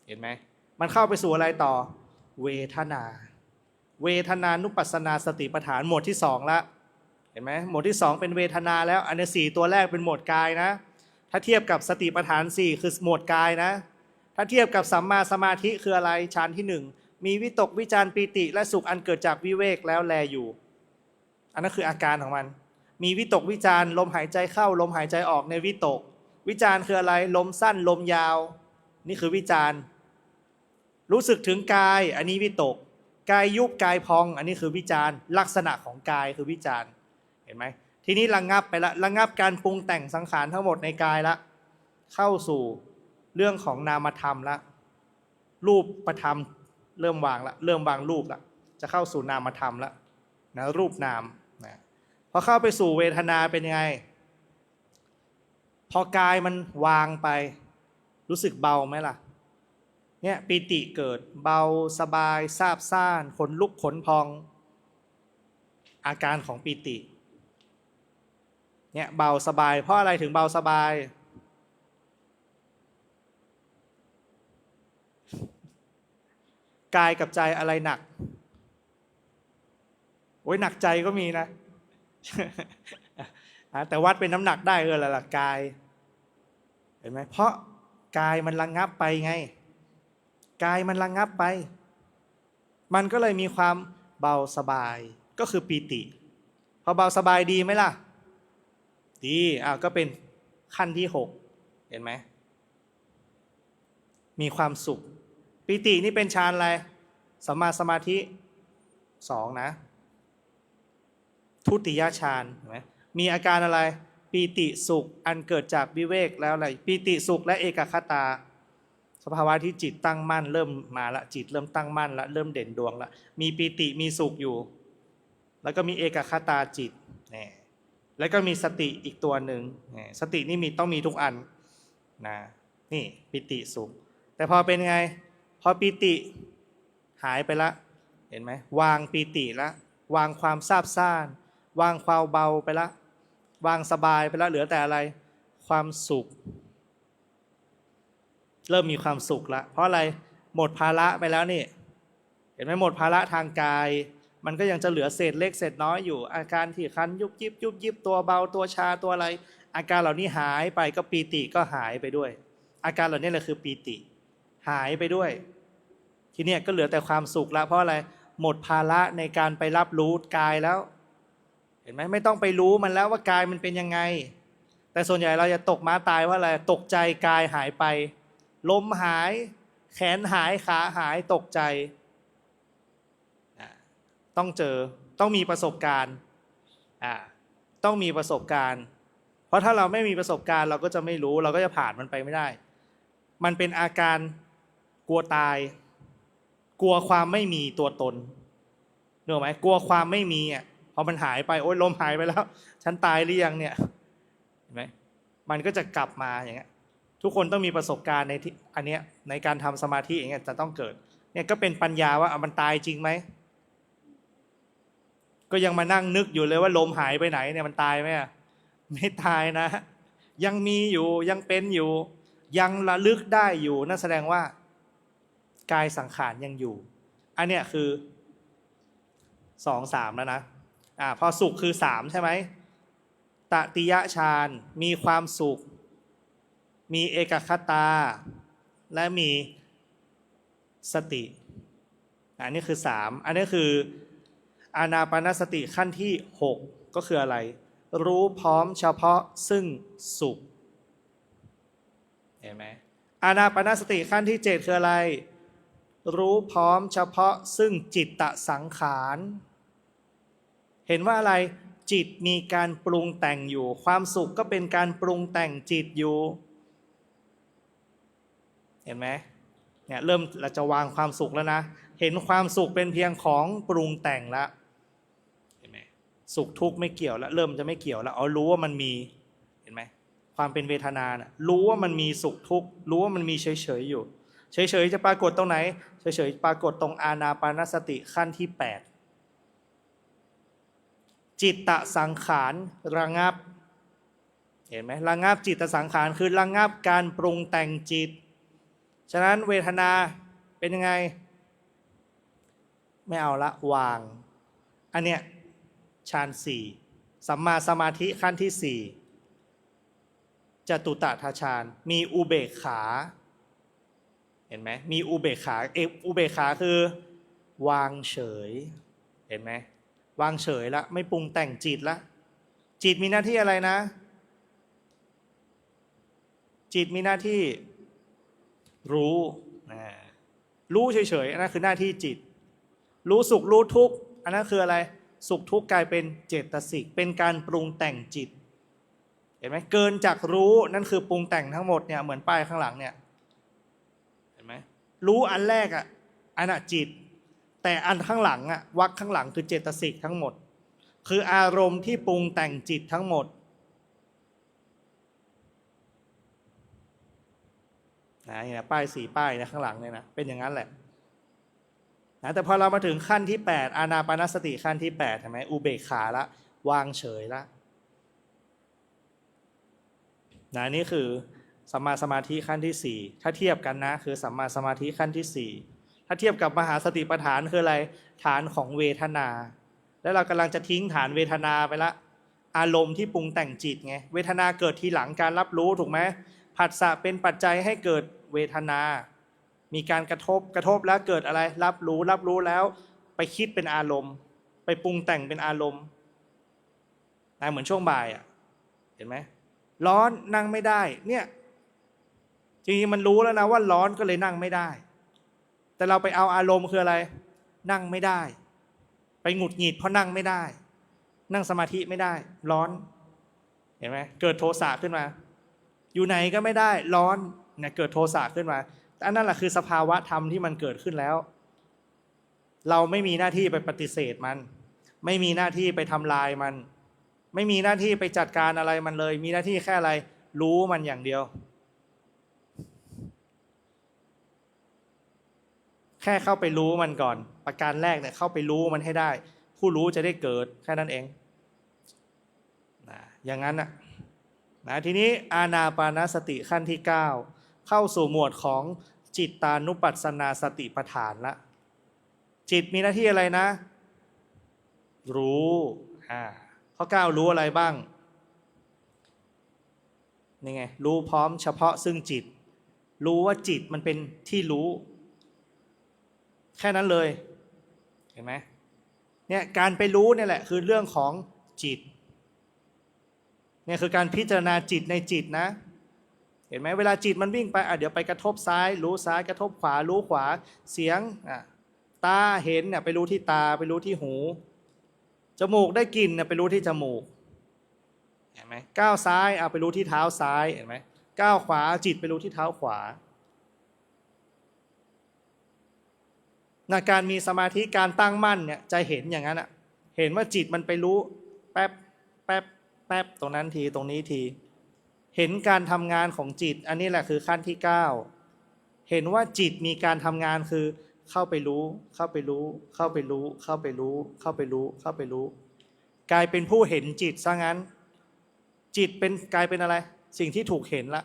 เห็นไหมมันเข้าไปสู่อะไรต่อเวทนานุปัสสนาสติปัฏฐานหมวดที่สองละเห็นไหมหมวดที่สองเป็นเวทนาแล้วอันนี้สี่ตัวแรกเป็นหมวดกายนะถ้าเทียบกับสติปัฏฐานสี่คือหมวดกายนะถ้าเทียบกับสัมมาสมาธิคืออะไรฌานที่หนึ่งมีวิตกวิจารปีติและสุขอันเกิดจากวิเวกแล้วแลอยู่อันนั้นคืออาการของมันมีวิตกวิจารลมหายใจเข้าลมหายใจออกในวิตกวิจารคืออะไรลมสั้นลมยาวนี่คือวิจารรู้สึกถึงกายอันนี้วิตกกายยุบกายพองอันนี้คือวิจารลักษณะของกายคือวิจารเห็นไหมทีนี้ระงับไปละระงับการปรุงแต่งสังขารทั้งหมดในกายละเข้าสู่เรื่องของนามธรรมละรูปประธรรมเริ่มวางละเริ่มวางรูปละจะเข้าสู่นามธรรมละนะรูปนามนะพอเข้าไปสู่เวทนาเป็นยังไงพอกายมันวางไปรู้สึกเบาไหมล่ะเนี่ยปีติเกิดเบาสบายซาบซ่านขนลุกขนพองอาการของปีติเนี่ยเบาสบายเพราะอะไรถึงเบาสบายกายกับใจอะไรหนักโอ้ยหนักใจก็มีนะ แต่วัดเป็นน้ำหนักได้อะไรล่ะกายเห็นไหมเพราะกายมันระงับไปไงกายมันระงับไปมันก็เลยมีความเบาสบายก็คือปีติพอเบาสบายดีไหมล่ะดีก็เป็นขั้นที่6เห็นไหมมีความสุขปีตินี่เป็นฌานอะไร สัมมาสมาธิสองนะทุติยฌานเห็นไหมมีอาการอะไรปีติสุขอันเกิดจากวิเวกแล้วอะไรปีติสุขและเอกคตาสภาวะที่จิตตั้งมั่นเริ่มมาละจิตเริ่มตั้งมั่นละเริ่มเด่นดวงละมีปีติมีสุขอยู่แล้วก็มีเอกคตาจิตนี่แล้วก็มีสติอีกตัวหนึ่งสตินี่ต้องมีทุกอันนะนี่ปีติสุขแต่พอเป็นไงพอปีติหายไปละเห็นไหมวางปีติละวางความซาบซ่านวางความเบาไปละวางสบายไปละเหลือแต่อะไรความสุขเริ่มมีความสุขละเพราะอะไรหมดภาระไปแล้วนี่เห็นไหมหมดภาระทางกายมันก็ยังจะเหลือเศษเล็กเศษน้อยอยู่อาการที่คันยุบยิบยุบยิบตัวเบาตัวชาตัวอะไรอาการเหล่านี้หายไปก็ปีติก็หายไปด้วยอาการเหล่านี้แหละคือปีติหายไปด้วยทีนี้ก็เหลือแต่ความสุขละเพราะอะไรหมดภาระในการไปรับรู้กายแล้วเห็นไหมไม่ต้องไปรู้มันแล้วว่ากายมันเป็นยังไงแต่ส่วนใหญ่เราจะตกม้าตายว่าอะไรตกใจกายหายไปลมหายแขนหายขาหายตกใจต้องเจอต้องมีประสบการณ์ต้องมีประสบการณ์เพราะถ้าเราไม่มีประสบการณ์เราก็จะไม่รู้เราก็จะผ่านมันไปไม่ได้มันเป็นอาการกลัวตายกลัวความไม่มีตัวตนนึกออกไหมกลัวความไม่มีอ่ะพอมันหายไปโอ๊ยลมหายไปแล้วฉันตายหรือยังเนี่ยเห็นไหมมันก็จะกลับมาอย่างเงี้ยทุกคนต้องมีประสบการณ์ในที่อันเนี้ยในการทำสมาธิอย่างเงี้ยจะต้องเกิดเนี่ยก็เป็นปัญญาว่ามันตายจริงไหมก็ยังมานั่งนึกอยู่เลยว่าลมหายไปไหนเนี่ยมันตายไหมไม่ตายนะยังมีอยู่ยังเป็นอยู่ยังระลึกได้อยู่นั่นแสดงว่ากายสังขารยังอยู่อันเนี้ยคือ2 3แล้วนะพอสุขคือ3ใช่ไหมตติยฌานมีความสุขมีเอกคตาและมีสติอันนี้คือ3อันนี้คืออานาปานสติขั้นที่6ก็คืออะไรรู้พร้อมเฉพาะซึ่งสุขเห็นไหมอานาปานสติขั้นที่7คืออะไรรู้พร้อมเฉพาะซึ่งจิตตสังขารเห็นว่าอะไรจิตมีการปรุงแต่งอยู่ความสุขก็เป็นการปรุงแต่งจิตอยู่เห็นไหมเนี่ยเริ่มเราจะวางความสุขแล้วนะเห็นความสุขเป็นเพียงของปรุงแต่งแล้วเห็นไหมสุขทุกข์ไม่เกี่ยวแล้วเริ่มจะไม่เกี่ยวแล้วรู้ว่ามันมีเห็นไหมความเป็นเวทนานะรู้ว่ามันมีสุขทุกข์รู้ว่ามันมีเฉยๆอยู่เฉยๆจะปรากฏตรงไหนเฉยๆปรากฏตรงอานาปานสติขั้นที่8จิตตสังขารระงับเห็นไหมระงับจิตตสังขารคือระงับการปรุงแต่งจิตฉะนั้นเวทนาเป็นยังไงไม่เอาละวางอันเนี้ยฌาน4สัมมาสมาธิขั้นที่4จตุตถฌานมีอุเบกขาเห็นไหมมีอุเบกขาอุเบกขาคือวางเฉยเห็นไหมวางเฉยละไม่ปรุงแต่งจิตละจิตมีหน้าที่อะไรนะจิตมีหน้าที่รู้เฉยๆอันนั้นคือหน้าที่จิตรู้สุขรู้ทุกข์อันนั้นคืออะไรสุขทุกข์กลายเป็นเจตสิกเป็นการปรุงแต่งจิตเห็นไหมเกินจากรู้นั่นคือปรุงแต่งทั้งหมดเนี่ยเหมือนป้ายข้างหลังเนี่ยเห็นไหมรู้อันแรกอันน่ะจิตแต่อันข้างหลังวรรคข้างหลังคือเจตสิกทั้งหมดคืออารมณ์ที่ปรุงแต่งจิตทั้งหมดนี่ป้าย4ป้ายนะข้างหลังเนี่ยนะเป็นอย่างนั้นแหละแต่พอเรามาถึงขั้นที่8อานาปานสติขั้นที่8เห็นไหมอุเบกขาละวางเฉยละนี่คือสัมมาสมาธิขั้นที่4ถ้าเทียบกันนะคือสัมมาสมาธิขั้นที่4ถ้าเทียบกับมหาสติปัฏฐานคืออะไรฐานของเวทนาแล้วเรากำลังจะทิ้งฐานเวทนาไปละอารมณ์ที่ปรุงแต่งจิตไงเวทนาเกิดทีหลังการรับรู้ถูกไหมผัสสะเป็นปัจจัยให้เกิดเวทนามีการกระทบแล้วเกิดอะไรรับรู้แล้วไปคิดเป็นอารมณ์ไปปรุงแต่งเป็นอารมณ์เหมือนช่วงบ่ายเห็นไหมร้อนนั่งไม่ได้เนี่ยจริงๆมันรู้แล้วนะว่าร้อนก็เลยนั่งไม่ได้แต่เราไปเอาอารมณ์คืออะไร นั่งไม่ได้ไปหงุดหงิดเพราะนั่งไม่ได้นั่งสมาธิไม่ได้ร้อนเห็นไหมเกิดโทสะขึ้นมาอยู่ไหนก็ไม่ได้ร้อนเนี่ยเกิดโทสะขึ้นมาแต่นั่นแหละคือสภาวะธรรมที่มันเกิดขึ้นแล้วเราไม่มีหน้าที่ไปปฏิเสธมันไม่มีหน้าที่ไปทำลายมันไม่มีหน้าที่ไปจัดการอะไรมันเลยมีหน้าที่แค่อะไรรู้มันอย่างเดียวแค่เข้าไปรู้มันก่อนประการแรกเนี่ยเข้าไปรู้มันให้ได้ผู้รู้จะได้เกิดแค่นั้นเองนะอย่างนั้นนะทีนี้อานาปานสติขั้นที่9เข้าสู่หมวดของจิตตานุปัสสนาสติปัฏฐานละจิตมีหน้าที่อะไรนะรู้ข้อ9รู้อะไรบ้างนี่ไงรู้พร้อมเฉพาะซึ่งจิตรู้ว่าจิตมันเป็นที่รู้แค่นั้นเลยเห็นไหมเนี่ยการไปรู้เนี่ยแหละคือเรื่องของจิตเนี่ยคือการพิจารณาจิตในจิตนะเห็นไหมเวลาจิตมันวิ่งไปเดี๋ยวไปกระทบซ้ายรู้ซ้ายกระทบขวารู้ขวาเสียงตาเห็นเนี่ยไปรู้ที่ตาไปรู้ที่หูจมูกได้กลิ่นเนี่ยไปรู้ที่จมูกเห็นไหมก้าวซ้ายไปรู้ที่เท้าซ้ายเห็นไหมก้าวขวาจิตไปรู้ที่เท้าขวาการมีสมาธิการตั้งมั่นเนี่ยจะเห็นอย่างนั้นเห็นว่าจิตมันไปรู้แป๊บแป๊บแป๊บตรงนั้นทีตรงนี้ทีเห็นการทำงานของจิตอันนี้แหละคือขั้นที่9เห็นว่าจิตมีการทำงานคือเข้าไปรู้เข้าไปรู้เข้าไปรู้เข้าไปรู้เข้าไปรู้เข้าไปรู้กลายเป็นผู้เห็นจิตซะงั้นจิตเป็นกลายเป็นอะไรสิ่งที่ถูกเห็นละ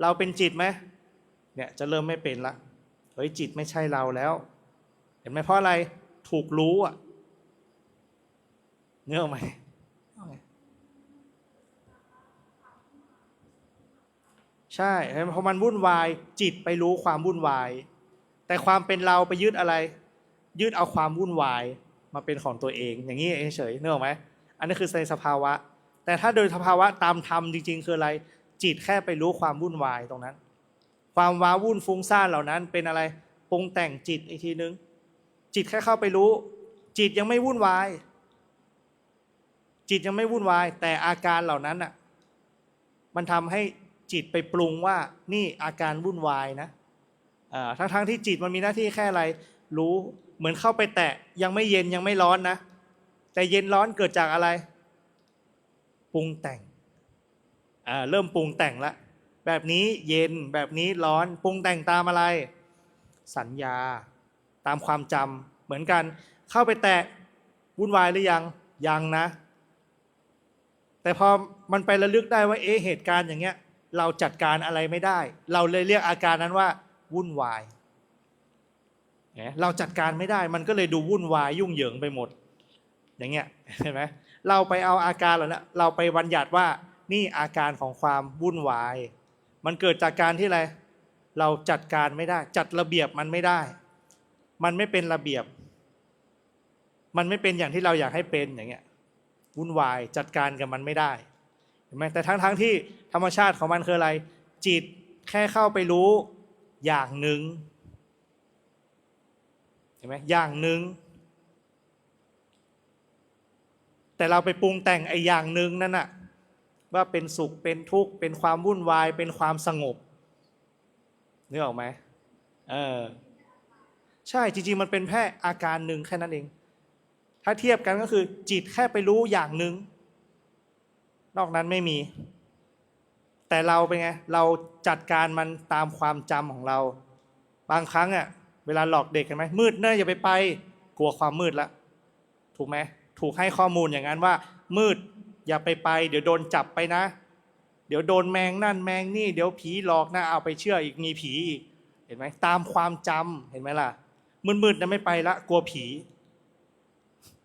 เราเป็นจิตไหมเนี่ยจะเริ่มไม่เป็นละเฮ้ยจิตไม่ใช่เราแล้วเห็นไหมเพราะอะไรถูกรู้เนื้อไหมใช่เพราะมันวุ่นวายจิตไปรู้ความวุ่นวายแต่ความเป็นเราไปยึดอะไรยึดเอาความวุ่นวายมาเป็นของตัวเองอย่างนี้เฉยๆนึกออกไหมอันนี้คือในสภาวะแต่ถ้าโดยสภาวะตามธรรมจริงๆคืออะไรจิตแค่ไปรู้ความวุ่นวายตรงนั้นความว้าวุ่นฟุ้งซ่านเหล่านั้นเป็นอะไรปรุงแต่งจิตอีกทีนึงจิตแค่เข้าไปรู้จิตยังไม่วุ่นวายจิตยังไม่วุ่นวายแต่อาการเหล่านั้นมันทำให้จิตไปปรุงว่านี่อาการวุ่นวายนะทั้งที่จิตมันมีหน้าที่แค่อะไรรู้เหมือนเข้าไปแตะยังไม่เย็นยังไม่ร้อนนะแต่เย็นร้อนเกิดจากอะไรปรุงแต่งเริ่มปรุงแต่งละแบบนี้เย็นแบบนี้ร้อนปรุงแต่งตามอะไรสัญญาตามความจำเหมือนกันเข้าไปแตะวุ่นวายหรือยังนะแต่พอมันไประลึกได้ว่าเหตุการณ์อย่างเงี้ยเราจัดการอะไรไม่ได้เราเลยเรียกอาการนั้นว่าวุ่นวายเราจัดการไม่ได้มันก็เลยดูวุ่นวายยุ่งเหยิงไปหมดอย่างเงี้ยเห็นไหมเราไปเอาอาการเหล่านั้นเราไปบัญญัติว่านี่อาการของความวุ่นวายมันเกิดจากการที่อะไรเราจัดการไม่ได้จัดระเบียบมันไม่ได้มันไม่เป็นระเบียบมันไม่เป็นอย่างที่เราอยากให้เป็นอย่างเงี้ยวุ่นวายจัดการกับมันไม่ได้เห็นไหมแต่ทั้งที่ธรรมชาติของมันคืออะไรจิตแค่เข้าไปรู้อย่างหนึ่งเห็นไหมอย่างหนึ่งแต่เราไปปรุงแต่งไอ้อย่างหนึ่งนั่นว่าเป็นสุขเป็นทุกข์เป็นความวุ่นวายเป็นความสงบนึกออกไหมใช่จริงๆมันเป็นแค่อาการหนึ่งแค่นั้นเองถ้าเทียบกันก็คือจิตแค่ไปรู้อย่างหนึ่งนอกนั้นไม่มีแต่เราเป็นไงเราจัดการมันตามความจำของเราบางครั้งเวลาหลอกเด็กเห็นไหมมืดเนอะอย่าไปกลัวความมืดละถูกไหมถูกให้ข้อมูลอย่างนั้นว่ามืดอย่าไปเดี๋ยวโดนจับไปนะเดี๋ยวโดนแมงนั่นแมงนี่เดี๋ยวผีหลอกนะเอาไปเชื่ออีกมีผีอีกเห็นไหมตามความจำเห็นไหมล่ะมืดๆนะไม่ไปละกลัวผี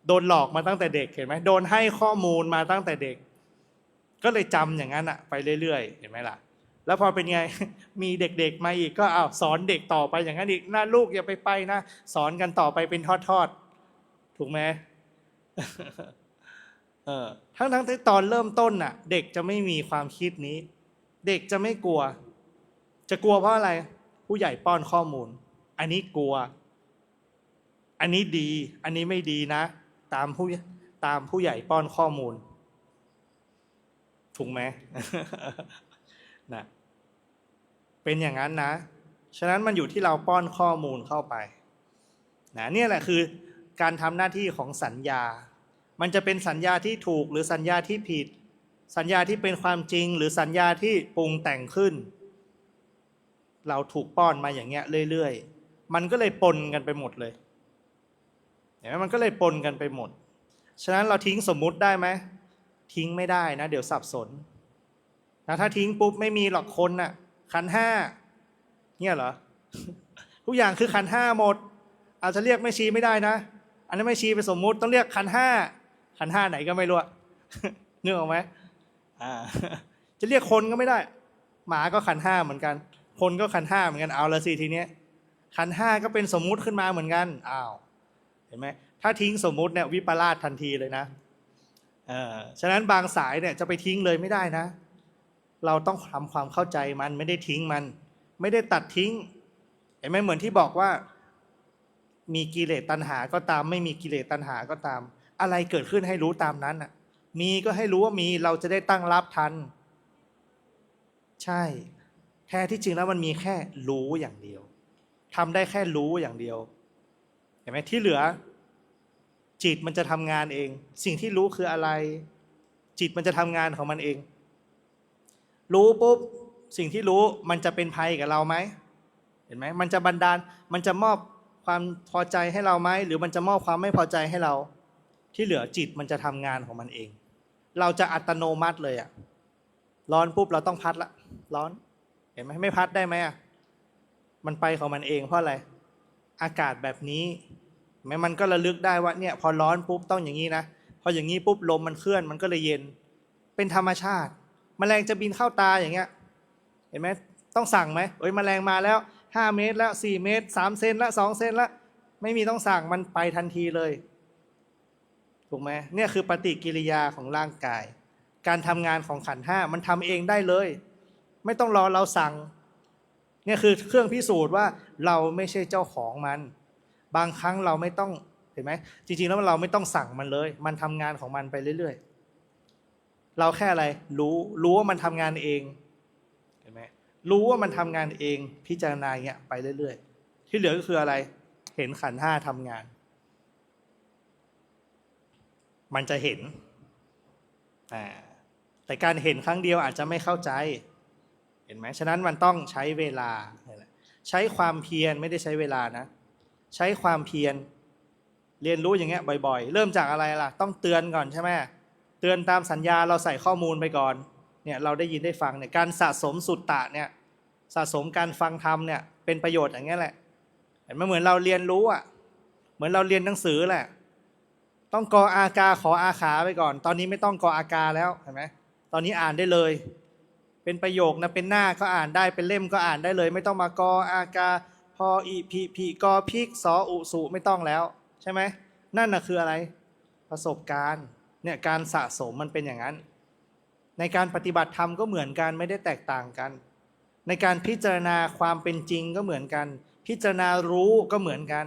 โดนหลอกมาตั้งแต่เด็กเห็นไหมโดนให้ข้อมูลมาตั้งแต่เด็กก็เลยจำอย่างนั้นไปเรื่อยๆเห็นไหมล่ะแล้วพอเป็นไงมีเด็กๆมาอีกก็สอนเด็กต่อไปอย่างนั้นอีกนะลูกอย่าไปนะสอนกันต่อไปเป็นทอดๆถูกไหมทั้งที่ตอนเริ่มต้นเด็กจะไม่มีความคิดนี้เด็กจะไม่กลัวจะกลัวเพราะอะไรผู้ใหญ่ป้อนข้อมูลอันนี้กลัว อันนี้ดี อันนี้ไม่ดีนะ ตามผู้ใหญ่ป้อนข้อมูลถูกไหม นะเป็นอย่างนั้นนะฉะนั้นมันอยู่ที่เราป้อนข้อมูลเข้าไปนะเนี่ยแหละคือการทำหน้าที่ของสัญญามันจะเป็นสัญญาที่ถูกหรือสัญญาที่ผิดสัญญาที่เป็นความจริงหรือสัญญาที่ปรุงแต่งขึ้นเราถูกป้อนมาอย่างเงี้ยเรื่อยๆมันก็เลยปนกันไปหมดเลยเห็นไหมมันก็เลยปนกันไปหมดฉะนั้นเราทิ้งสมมุติได้ไหมทิ้งไม่ได้นะเดี๋ยวสับสนนะถ้าทิ้งปุ๊บไม่มีหรอกคนน่ะขันธ์ห้าเนี่ยเหรอ ทุกอย่างคือขันธ์ห้าหมดอาจจะเรียกแม่ชีไม่ได้นะอันนั้นแม่ชีเป็นสมมุติต้องเรียกขันธ์ห้าขันธ์ห้าไหนก็ไม่รู้ นึกออกไหมจะเรียกคนก็ไม่ได้หมาก็ขันธ์ห้าเหมือนกันคนก็ขันธ์ห้าเหมือนกันเอาละสิทีเนี้ยขันธ์ห้าก็เป็นสมมุติขึ้นมาเหมือนกันอ้าวเห็นไหมถ้าทิ้งสมมุติเนี่ยวิปลาสทันทีเลยนะฉะนั้นบางสายเนี่ยจะไปทิ้งเลยไม่ได้นะเราต้องทำความเข้าใจมันไม่ได้ทิ้งมันไม่ได้ตัดทิ้งเห็นไหมเหมือนที่บอกว่ามีกิเลสตัณหาก็ตามไม่มีกิเลสตัณหาก็ตามอะไรเกิดขึ้นให้รู้ตามนั้นน่ะมีก็ให้รู้ว่ามีเราจะได้ตั้งรับทันใช่แท้ที่จริงแล้วมันมีแค่รู้อย่างเดียวทำได้แค่รู้อย่างเดียวเห็นไหมที่เหลือจิตมันจะทำงานเองสิ่งที่รู้คืออะไรจิตมันจะทำงานของมันเองรู้ปุ๊บสิ่งที่รู้มันจะเป็นภัยกับเราไหมเห็นไหมมันจะบันดาลมันจะมอบความพอใจให้เราไหมหรือมันจะมอบความไม่พอใจให้เราที่เหลือจิตมันจะทำงานของมันเองเราจะอัตโนมัติเลยอะร้อนปุ๊บเราต้องพัดละร้อนเห็นไหมไม่พัดได้ไหมอะมันไปของมันเองเพราะอะไรอากาศแบบนี้แม้มันก็ระลึกได้ว่าเนี่ยพอร้อนปุ๊บต้องอย่างนี้นะพออย่างนี้ปุ๊บลมมันเคลื่อนมันก็เลยเย็นเป็นธรรมชาติแมลงจะบินเข้าตาอย่างเงี้ยเห็นไหมต้องสั่งไหมเอ้ยแมลงมาแล้ว5 เมตรแล้ว4 เมตร3 เซนละ2 เซนละไม่มีต้องสั่งมันไปทันทีเลยถูกไหมเนี่ยคือปฏิกิริยาของร่างกายการทำงานของขันธ์ห้ามันทำเองได้เลยไม่ต้องรอเราสั่งเนี่ยคือเครื่องพิสูจน์ว่าเราไม่ใช่เจ้าของมันบางครั้งเราไม่ต้องเห็นไหมจริงๆแล้วเราไม่ต้องสั่งมันเลยมันทำงานของมันไปเรื่อยๆเราแค่อะไรรู้ว่ามันทำงานเองเห็นไหมรู้ว่ามันทำงานเองพิจารณาอย่างเงี้ยไปเรื่อยๆที่เหลือก็คืออะไรเห็นขันธ์ห้าทำงานมันจะเห็นแต่การเห็นครั้งเดียวอาจจะไม่เข้าใจเห็นไหมฉะนั้นมันต้องใช้เวลาใช้ความเพียรไม่ได้ใช้เวลานะใช้ความเพียรเรียนรู้อย่างเงี้ยบ่อยๆเริ่มจากอะไรล่ะต้องเตือนก่อนใช่ไหมเตือนตามสัญญาเราใส่ข้อมูลไปก่อนเนี่ยเราได้ยินได้ฟังเนี่ยการสะสมสุตตะเนี่ยสะสมการฟังธรรมเนี่ยเป็นประโยชน์อย่างเงี้ยแหละเห็นไหมเหมือนเราเรียนรู้อ่ะเหมือนเราเรียนหนังสือแหละต้องกออากาขออาขาไปก่อนตอนนี้ไม่ต้องกออากาแล้วเห็นไหมตอนนี้อ่านได้เลยเป็นประโยคนะเป็นหน้าก็อ่านได้เป็นเล่มก็อ่านได้เลยไม่ต้องมากออากาพออีพีกอพิกสออุสุไม่ต้องแล้วใช่ไหมนั่นน่ะคืออะไรประสบการณ์เนี่ยการสะสมมันเป็นอย่างนั้นในการปฏิบัติธรรมก็เหมือนกันไม่ได้แตกต่างกันในการพิจารณาความเป็นจริงก็เหมือนกันพิจารณารู้ก็เหมือนกัน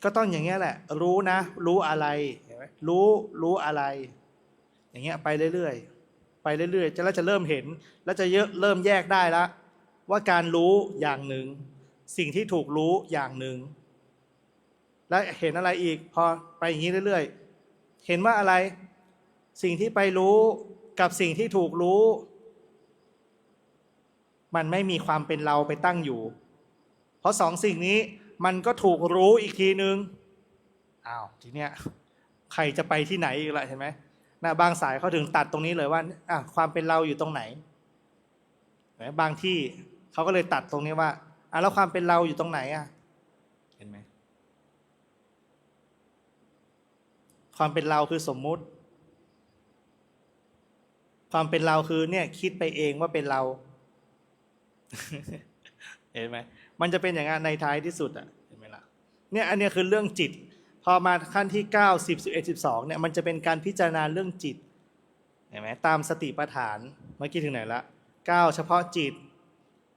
ก็ต้องอย่างเงี้ยแหละรู้นะรู้อะไรเห็นไหมรู้อะไรอย่างเงี้ยไปเรื่อยๆไปเรื่อยๆแล้วจะเริ่มเห็นแล้วจะเริ่มแยกได้แล้วว่าการรู้อย่างหนึ่งสิ่งที่ถูกรู้อย่างหนึ่งและเห็นอะไรอีกพอไปอย่างนี้เรื่อยๆเห็นว่าอะไรสิ่งที่ไปรู้กับสิ่งที่ถูกรู้มันไม่มีความเป็นเราไปตั้งอยู่เพราะสองสิ่งนี้มันก็ถูกรู้อีกทีนึงอ้าวทีเนี้ยใครจะไปที่ไหนอีกล่ะเห็นไหมนะบางสายเขาถึงตัดตรงนี้เลยว่าความเป็นเราอยู่ตรงไหนบางที่เขาก็เลยตัดตรงนี้ว่าแล้วความเป็นเราอยู่ตรงไหนเห็นไหมความเป็นเราคือสมมุติความเป็นเราคือเนี่ยคิดไปเองว่าเป็นเรา เห็นไหมมันจะเป็นอย่างนั้นในท้ายที่สุดเห็นไหมล่ะเนี่ยอันนี้คือเรื่องจิตพอมาขั้นที่9 10 11 12เนี่ยมันจะเป็นการพิจารณาเรื่องจิตเห็นไหมตามสติปัฏฐานเมื่อกี้ถึงไหนละ9เฉพาะจิต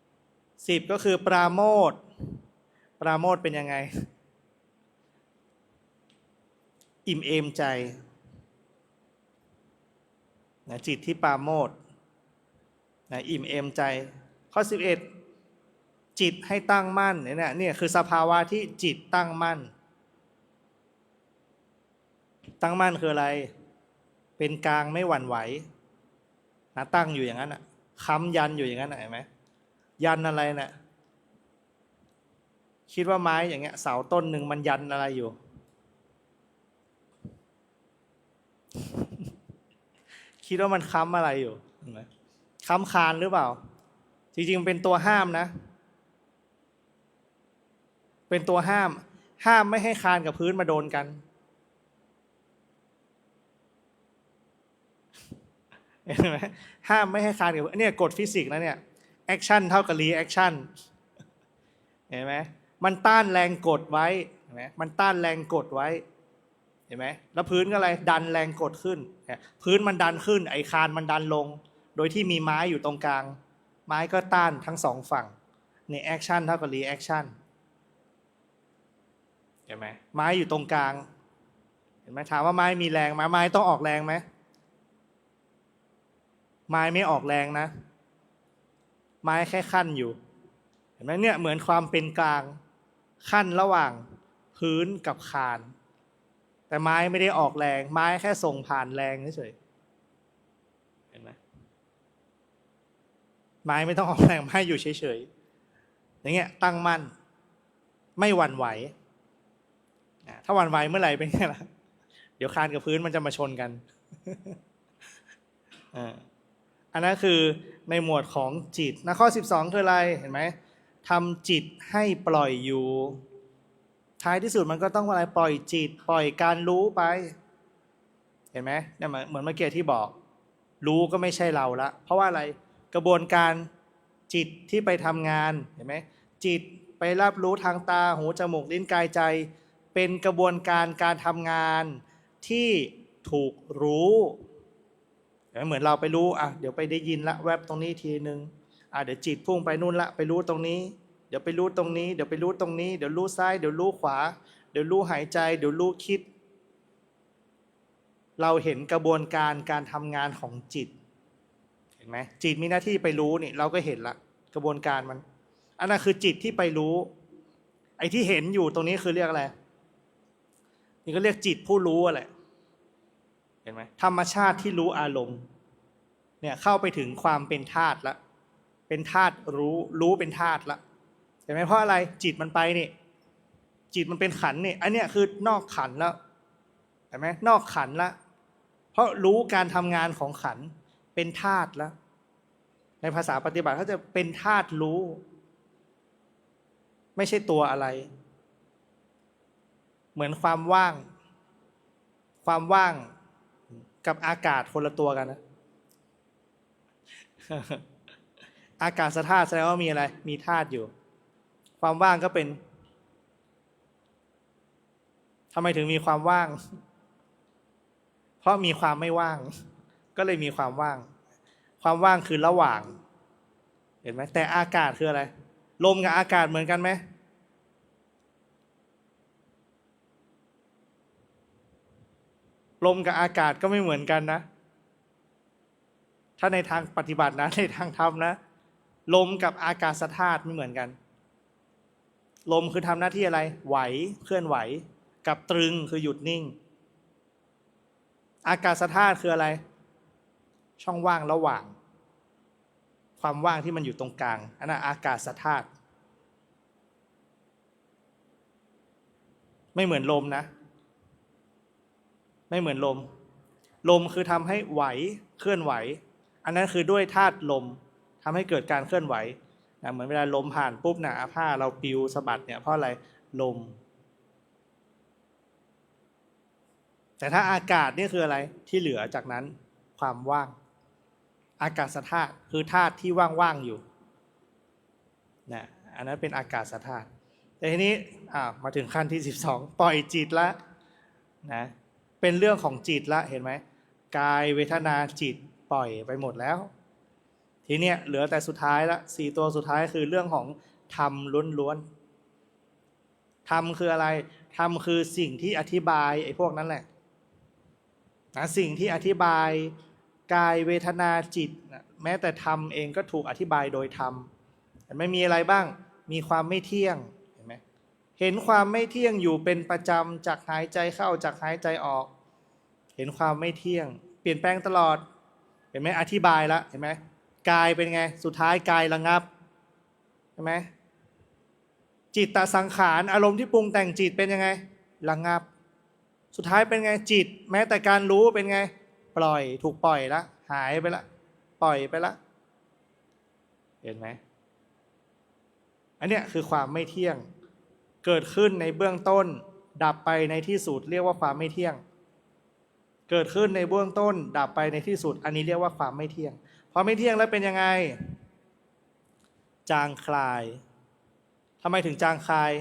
10ก็คือปราโมทย์เป็นยังไง อิ่มเอมใจนะจิตที่ปราโมทย์นะอิ่มเอมใจ ข้อ11จิตให้ตั้งมั่นเนี่ยคือสภาวะที่จิตตั้งมั่นตั้งมั่นคืออะไรเป็นกลางไม่หวั่นไหวนะตั้งอยู่อย่างนั้นอ่ะค้ำยันอยู่อย่างนั้นเห็นไหมยันอะไรน่ะคิดว่าไม้อย่างเงี้ยเสาต้นหนึ่งมันยันอะไรอยู่คิดว่ามันค้ำอะไรอยู่เห็นไหมค้ำคานหรือเปล่าจริงๆเป็นตัวห้ามนะเป็นตัวห้ามไม่ให้คานกับพื้นมาโดนกันเห็นไหมห้ามไม่ให้คานกับเนี่ยกฎฟิสิกส์นะเนี่ยแอคชั่นเท่ากับรีแอคชั่นเห็นไหมมันต้านแรงกดไว้เห็นไหมมันต้านแรงกดไว้เห็นไหมแล้วพื้นก็อะไรดันแรงกดขึ้นพื้นมันดันขึ้นไอ้คานมันดันลงโดยที่มีไม้อยู่ตรงกลางไม้ก็ต้านทั้งสองฝั่งนี่แอคชั่นเท่ากับรีแอคชั่นเห็นไหมไม้อยู่ตรงกลางเห็นไหมถามว่าไม้มีแรงไหมไม้ต้องออกแรงไหมไม้ไม่ออกแรงนะไม้แค่ขั้นอยู่เห็นไหมเนี่ยเหมือนความเป็นกลางขั้นระหว่างพื้นกับคานแต่ไม้ไม่ได้ออกแรงไม้แค่ส่งผ่านแรงเฉยเห็นไหมไม้ไม่ต้องออกแรงไม้อยู่เฉยๆอย่างเงี้ยตั้งมั่นไม่หวั่นไหวถ้าหวั่นไหวเมื่อไหร่เป็นไงล่ะเดี๋ยวคานกับพื้นมันจะมาชนกันอันนั้นคือในหมวดของจิตนะข้อ12คืออะไรเห็นไหมทำจิตให้ปล่อยอยู่ท้ายที่สุดมันก็ต้องอะไรปล่อยจิตปล่อยการรู้ไปเห็นไหมเนี่ยเหมือนเมื่อกี้ที่บอกรู้ก็ไม่ใช่เราละเพราะว่าอะไรกระบวนการจิตที่ไปทำงานเห็นไหมจิตไปรับรู้ทางตาหูจมูกลิ้นกายใจเป็นกระบวนการการทำงานที่ถูกรู้เหมือนเราไปรู้เดี๋ยวไปได้ยินละแวบตรงนี้ทีนึงเดี๋ยวจิตพุ่งไปนู่นละไปรู้ตรงนี้เดี๋ยวไปรู้ตรงนี้เดี๋ยวไปรู้ตรงนี้เดี๋ยวรู้ซ้ายเดี๋ยวรู้ขวาเดี๋ยวรู้หายใจเดี๋ยวรู้คิดเราเห็นกระบวนการการทำงานของจิตเห็นไหมจิตมีหน้าที่ไปรู้นี่เราก็เห็นละกระบวนการมันอันนั้นคือจิตที่ไปรู้ไอ้ที่เห็นอยู่ตรงนี้คือเรียกอะไรนี่ก็เรียกจิตผู้รู้อะไรเห็นไหมธรรมชาติที่รู้อารมณ์เนี่ยเข้าไปถึงความเป็นธาตุละเป็นธาตุรู้เป็นธาตุละเห็นไหมเพราะอะไรจิตมันไปนี่จิตมันเป็นขันนี่อันเนี้ยคือนอกขันแล้วเห็นไหมนอกขันละเพราะรู้การทำงานของขันเป็นธาตุแล้วในภาษาปฏิบัติเขาจะเป็นธาตุรู้ไม่ใช่ตัวอะไรเหมือนความว่างกับอากาศคนละตัวกันนะอากาศธาตุแสดงว่ามีอะไรมีธาตุอยู่ความว่างก็เป็นทำไมถึงมีความว่างเพราะมีความไม่ว่างก็เลยมีความว่างความว่างคือระหว่างเห็นไหมแต่อากาศคืออะไรลมกับอากาศเหมือนกันไหมลมกับอากาศก็ไม่เหมือนกันนะถ้าในทางปฏิบัตินะในทางธรรมนะลมกับอากาศธาตุไม่เหมือนกันลมคือทำหน้าที่อะไรไหวเคลื่อนไหวกับตรึงคือหยุดนิ่งอากาศธาตุคืออะไรช่องว่างระหว่างความว่างที่มันอยู่ตรงกลางอันนั้นอากาศธาตุไม่เหมือนลมนะไม่เหมือนลมคือทำให้ไหวเคลื่อนไหวอันนั้นคือด้วยธาตุลมทำให้เกิดการเคลื่อนไหวเหมือนเวลาลมผ่านปุ๊บผ้าเราปลิวสะบัดเนี่ยเพราะอะไรลมแต่ถ้าอากาศนี่คืออะไรที่เหลือจากนั้นความว่างอากาศธาตุคือธาตุที่ว่างๆอยู่นะอันนั้นเป็นอากาศธาตุแต่ทีนี้มาถึงขั้นที่12ปล่อยจิตละนะเป็นเรื่องของจิตละเห็นไหมกายเวทนาจิตปล่อยไปหมดแล้วทีเนี้ยเหลือแต่สุดท้ายละ4ตัวสุดท้ายคือเรื่องของธรรมล้วนๆธรรมคืออะไรธรรมคือสิ่งที่อธิบายไอ้พวกนั้นแหละ นะสิ่งที่อธิบายกายเวทนาจิตนะแม้แต่ธรรมเองก็ถูกอธิบายโดยธรรมแต่ไม่มีอะไรบ้างมีความไม่เที่ยงเห็นไหมเห็นความไม่เที่ยงอยู่เป็นประจำจากหายใจเข้าจากหายใจออกเห็นความไม่เที่ยงเปลี่ยนแปลงตลอดเห็นไหมอธิบายแล้วเห็นไหมกายเป็นไงสุดท้ายกายระงับเห็นไหมจิตตสังขารอารมณ์ที่ปรุงแต่งจิตเป็นยังไงระงับสุดท้ายเป็นไงจิตแม้แต่การรู้เป็นไงปล่อยถูกปล่อยละหายไปละปล่อยไปละเห็นไหมอันเนี้ยคือความไม่เที่ยงเกิดขึ้นในเบื้องต้นดับไปในที่สุดเรียกว่าความไม่เที่ยงเกิดขึ้นในเบื้องต้นดับไปในที่สุดอันนี้เรียกว่าความไม่เที่ยงพอไม่เที่ยงแล้วเป็นยังไงจางคลายทำไมถึงจางคลาย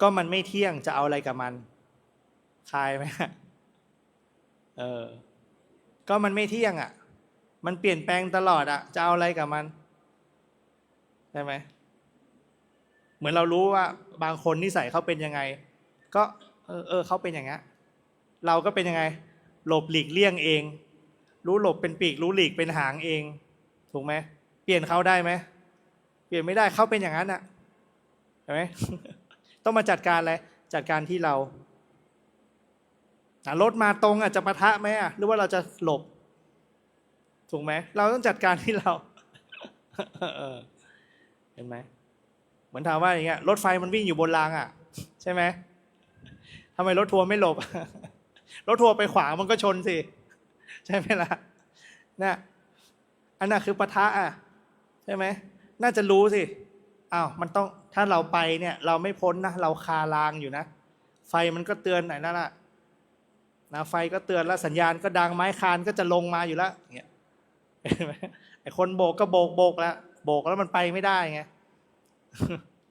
ก็มันไม่เที่ยงจะเอาอะไรกับมันคลายไหมก็มันไม่เที่ยงอ่ะมันเปลี่ยนแปลงตลอดอ่ะจะเอาอะไรกับมันใช่ไหมเหมือนเรารู้ว่าบางคนนิสัยเขาเป็นยังไงก็เขาเป็นอย่างเงี้ยเราก็เป็นยังไงหลบหลีกเลี่ยงเองรู้หลบเป็นปีกรู้หลีกเป็นหางเองถูกไหมเปลี่ยนเขาได้ไหมเปลี่ยนไม่ได้เขาเป็นอย่างนั้นอ่ะเห็นไหม ต้องมาจัดการอะไรจัดการที่เรารถมาตรงจะปะทะไหมหรือว่าเราจะหลบถูกไหมเราต้องจัดการที่เรา เห็นไหมเหมือนถามว่าอย่างเงี้ยรถไฟมันวิ่งอยู่บนรางใช่ไหมทำไมรถทัวร์ไม่หลบ รถทัวร์ไปขวางมันก็ชนสิใช่ไหมล่ะนะอันนั้นคือปะทะใช่ไหมน่าจะรู้สิอ้าวมันต้องถ้าเราไปเนี่ยเราไม่พ้นนะเราคารางอยู่นะไฟมันก็เตือนไหนนั่นแหละนะไฟก็เตือนแล้วสัญญาณก็ดังไม้คานก็จะลงมาอยู่แล้วเงี้ยไอ้คนโบกก็โบกแล้วโบกแล้วมันไปไม่ได้ไง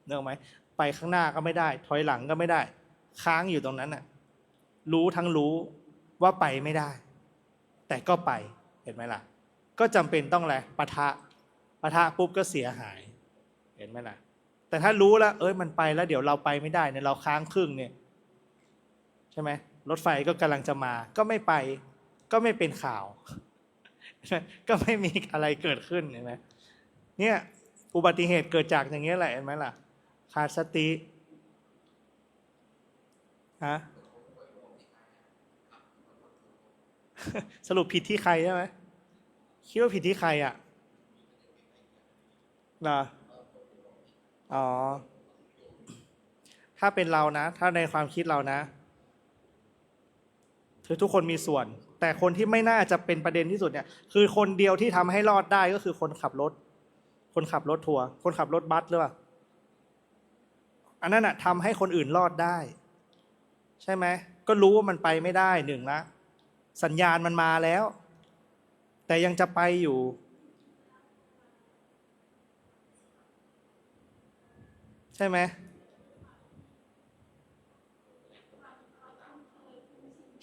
เนอะไหมไปข้างหน้าก็ไม่ได้ถอยหลังก็ไม่ได้ค้างอยู่ตรงนั้นน่ะรู้ทั้งรู้ว่าไปไม่ได้แต่ก็ไปเห็นไหมล่ะก็จำเป็นต้องอะไรปะทะปุ๊บก็เสียหายเห็นไหมล่ะแต่ถ้ารู้แล้วมันไปแล้วเดี๋ยวเราไปไม่ได้เนี่ยเราค้างครึ่งเนี่ยใช่ไหมรถไฟก็กำลังจะมาก็ไม่ไปก็ไม่เป็นข่าว ก็ไม่มีอะไรเกิดขึ้นเห็นไหมเนี่ยอุบัติเหตุเกิดจากอย่างนี้แหละเห็นไหมล่ะขาดสติสรุปผิดที่ใครใช่ไหมคิดว่าผิดที่ใครเหรออ๋อถ้าเป็นเรานะถ้าในความคิดเรานะทุกคนมีส่วนแต่คนที่ไม่น่าจะเป็นประเด็นที่สุดเนี่ยคือคนเดียวที่ทำให้รอดได้ก็คือคนขับรถทัวร์คนขับรถบัสหรือเปล่าอันนั้นทำให้คนอื่นรอดได้ใช่ไหมก็รู้ว่ามันไปไม่ได้หนึ่งละสัญญาณมันมาแล้วแต่ยังจะไปอยู่ใช่ไหม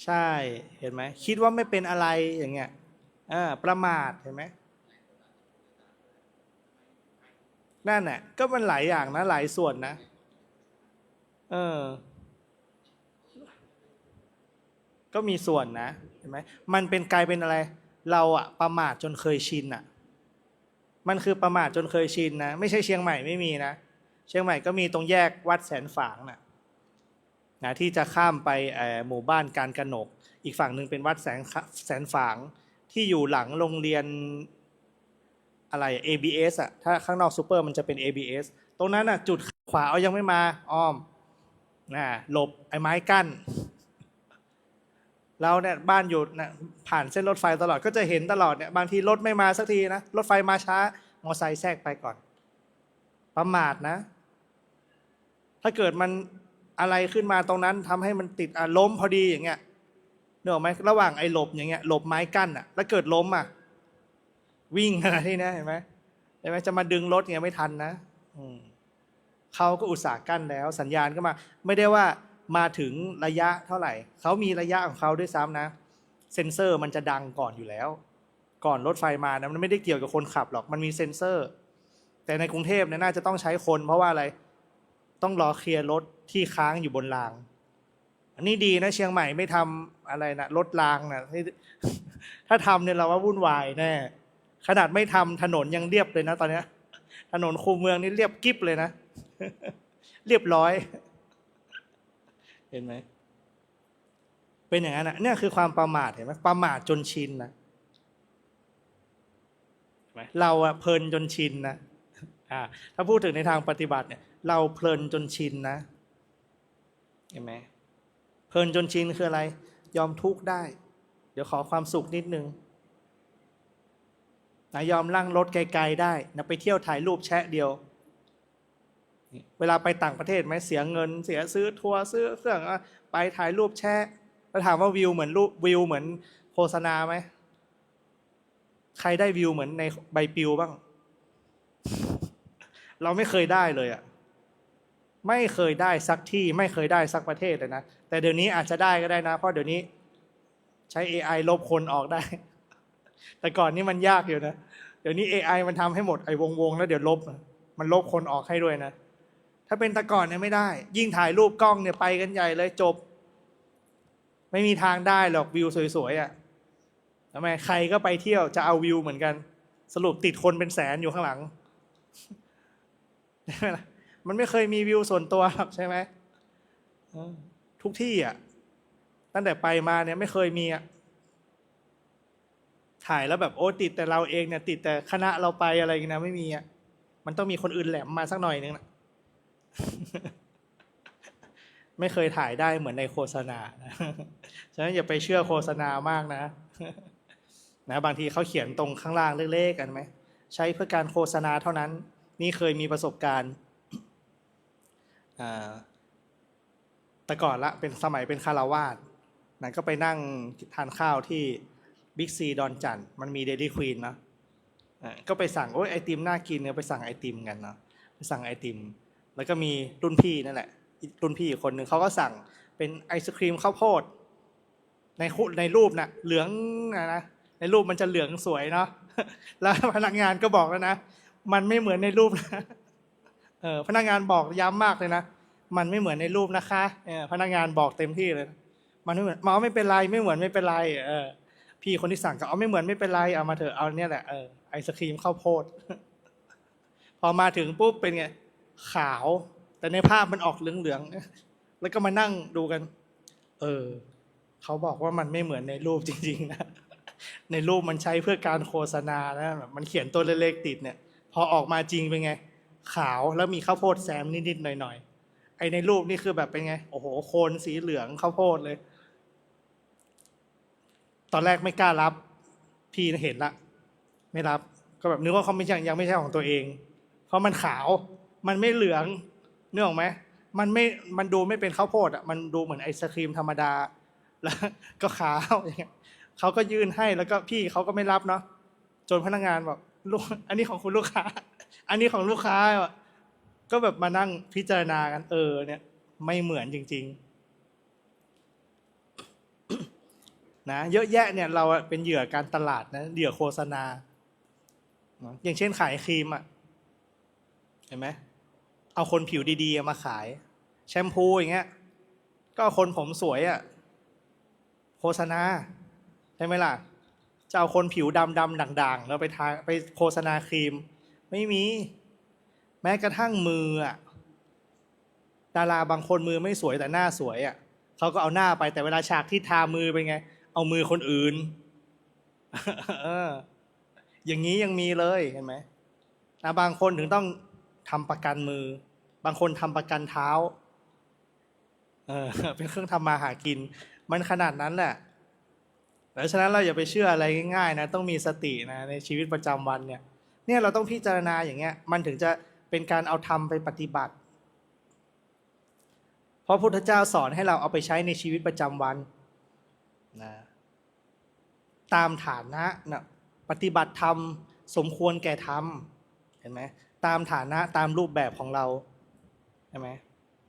ใช่เห็นไหมคิดว่าไม่เป็นอะไรอย่างเงี้ยประมาทเห็นไหมนั่นแหละก็มันหลายอย่างนะหลายส่วนนะเออก็มีส่วนนะเห็นไหมมันเป็นกลายเป็นอะไรเราประมาทจนเคยชินมันคือประมาทจนเคยชินนะไม่ใช่เชียงใหม่ไม่มีนะเชียงใหม่ก็มีตรงแยกวัดแสนฝางนะที่จะข้ามไปหมู่บ้านการกนกอีกฝั่งหนึ่งเป็นวัดแสนฝางที่อยู่หลังโรงเรียนอะไร ABS ถ้าข้างนอกซูเปอร์มันจะเป็น ABS ตรงนั้นจุดขวาเอายังไม่มาอ้อมหลบไอ้ไม้กั้นเราเนี่ยบ้านอยู่ผ่านเส้นรถไฟตลอดก็จะเห็นตลอดเนี่ยบางทีรถไม่มาสักทีนะรถไฟมาช้ามอไซค์แทรกไปก่อนประมาทนะถ้าเกิดมันอะไรขึ้นมาตรงนั้นทำให้มันติดล้มพอดีอย่างเงี้ยเนอะไหมระหว่างไอ้หลบอย่างเงี้ยหลบไม้กั้นแล้วเกิดล้มวิ่งขนาดนี้นะเห็นไหมจะมาดึงรถเงี้ยไม่ทันนะเขาก็อุตส่าห์กั้นแล้วสัญญาณก็มาไม่ได้ว่ามาถึงระยะเท่าไหร่เขามีระยะของเขาด้วยซ้ำนะเซ็นเซอร์มันจะดังก่อนอยู่แล้วก่อนรถไฟมานะมันไม่ได้เกี่ยวกับคนขับหรอกมันมีเซ็นเซอร์แต่ในกรุงเทพเนี่ยน่าจะต้องใช้คนเพราะว่าอะไรต้องรอเคลียร์รถที่ค้างอยู่บนราง อันนี้ดีนะเชียงใหม่ไม่ทำอะไรนะรถรางนะถ้าทำเนี่ยเราว่าวุ่นวายแน่ขนาดไม่ทำถนนยังเรียบเลยนะตอนนี้ถนนคูเมืองนี่เรียบกิ๊บเลยนะเรียบร้อยเห็นไหมเป็นอย่างนั้นนะเนี่ยคือความประมาทเห็นไหมประมาทจนชินนะเราอะเพลินจนชินนะถ้าพูดถึงในทางปฏิบัติเนี่ยเราเพลินจนชินนะเห็นไหมเพลินจนชินคืออะไรยอมทุกข์ได้เดี๋ยวขอความสุขนิดนึงนะยอมนั่งรถไกลๆได้นะไปเที่ยวถ่ายรูปแชะเดียวเวลาไปต่างประเทศไหมเสียเงินเสียซื้อทัวร์ซื้อเครื่องไปถ่ายรูปแชะแล้วถามว่าวิวเหมือนรูปวิวเหมือนโฆษณาไหมใครได้วิวเหมือนในใบปลิวบ้างเราไม่เคยได้เลยอ่ะไม่เคยได้สักที่ไม่เคยได้สักประเทศเลยนะแต่เดี๋ยวนี้อาจจะได้ก็ได้นะเพราะเดี๋ยวนี้ใช้ AI ลบคนออกได้แต่ก่อนนี่มันยากอยู่นะเดี๋ยวนี้ AI มันทำให้หมดไอ้วงแล้วเดี๋ยวลบมันลบคนออกให้ด้วยนะถ้าเป็นแต่ก่อนเนี่ยไม่ได้ยิ่งถ่ายรูปกล้องเนี่ยไปกันใหญ่เลยจบไม่มีทางได้หรอกวิวสวยๆอ่ะทำไมใครก็ไปเที่ยวจะเอาวิวเหมือนกันสรุปติดคนเป็นแสนอยู่ข้างหลังมันไม่เคยมีวิวส่วนตัวหรอกใช่ไหมทุกที่อ่ะตั้งแต่ไปมาเนี่ยไม่เคยมีอ่ะถ่ายแล้วแบบโอ้ติดแต่เราเองเนี่ยติดแต่คณะเราไปอะไรอย่างเงี้ยไม่มีอ่ะมันต้องมีคนอื่นแหลมมาสักหน่อยนึงนะไม่เคยถ่ายได้เหมือนในโฆษณาฉะนั้นอย่าไปเชื่อโฆษณามากนะบางทีเขาเขียนตรงข้างล่างเล็กๆกันไหมใช้เพื่อการโฆษณาเท่านั้นนี่เคยมีประสบการณ์แต่ก่อนละเป็นสมัยเป็นคารวาสนั่นก็ไปนั่งทานข้าวที่บิ๊กซีดอนจันมันมีเดลี่ควีนเนาะก็ไปสั่งโอ้ยไอติมน่ากินเนี่ยไปสั่งไอติมกันเนาะไปสั่งไอติมแล้วก็มีรุ่นพี่นั่นแหละรุ่นพี่คนหนึ่งเขาก็สั่งเป็นไอศครีมข้าวโพดในรูปน่ะเหลืองนะในรูปมันจะเหลืองสวยเนาะแล้วพนักงานก็บอกแล้วนะมันไม่เหมือนในรูปนะพนักงานบอกย้ำมากเลยนะมันไม่เหมือนในรูปนะคะพนักงานบอกเต็มที่เลยมันไม่เหมือนหมอไม่เป็นไรไม่เหมือนไม่เป็นไรพี่คนที่สั่งก็เอาไม่เหมือนไม่เป็นไรเอามาเถอะเอาเนี่ยแหละไอศครีมข้าวโพดพอมาถึงปุ๊บเป็นไงขาวแต่ในภาพมันออกเหลืองๆแล้วก็มานั่งดูกันเขาบอกว่ามันไม่เหมือนในรูปจริงๆนะในรูปมันใช้เพื่อการโฆษณานะมันเขียนตัวเล็กๆติดเนี่ยพอออกมาจริงเป็นไงขาวแล้วมีข้าวโพดแซมนิดๆหน่อยๆไอในรูปนี่คือแบบเป็นไงโอ้โหโคนสีเหลืองข้าวโพดเลยตอนแรกไม่กล้ารับพี่เห็นละไม่รับก็แบบนึกว่าเขาไม่ใช่ยังไม่ใช่ของตัวเองเพราะมันขาวมันไม่เหลืองนึกออกไหมมันดูไม่เป็นข้าวโพดอ่ะมันดูเหมือนไอศครีมธรรมดาแล้วก็ขาวอย่างเงี้ยเขาก็ยื่นให้แล้วก็พี่เขาก็ไม่รับเนาะจนพนักงานบอกลูกอันนี้ของคุณลูกค้าอันนี้ของลูกค้าก็แบบมานั่งพิจารณากันเนี่ยไม่เหมือนจริงๆนะเยอะแยะเนี่ยเราเป็นเหยื่อการตลาดนะเหยื่อโฆษณาอย่างเช่นขายครีมอ่ะเห็นไหมเอาคนผิวดีๆมาขายแชมพูอย่างเงี้ยก็คนผมสวยอ่ะโฆษณาใช่ไหมล่ะจะเอาคนผิวดำด่างๆแล้วไปโฆษณาครีมไม่มีแม้กระทั่งมืออ่ะดาราบางคนมือไม่สวยแต่หน้าสวยอ่ะเขาก็เอาหน้าไปแต่เวลาฉากที่ทามือเป็นไงเอามือคนอื่นอย่างนี้ยังมีเลยเห็นไหมบางคนถึงต้องทำประกันมือบางคนทำประกันเท้าเป็นเครื่องทำมาหากินมันขนาดนั้นแหละเพราะฉะนั้นเราอย่าไปเชื่ออะไรง่ายๆนะต้องมีสตินะในชีวิตประจำวันเนี่ยเราต้องพิจารณาอย่างเงี้ยมันถึงจะเป็นการเอาธรรมไปปฏิบัติเพราะพุทธเจ้าสอนให้เราเอาไปใช้ในชีวิตประจำวันนะตามฐานะนะปฏิบัติธรรมสมควรแก่ธรรมเห็นไหมตามฐานะตามรูปแบบของเราเห็นไหม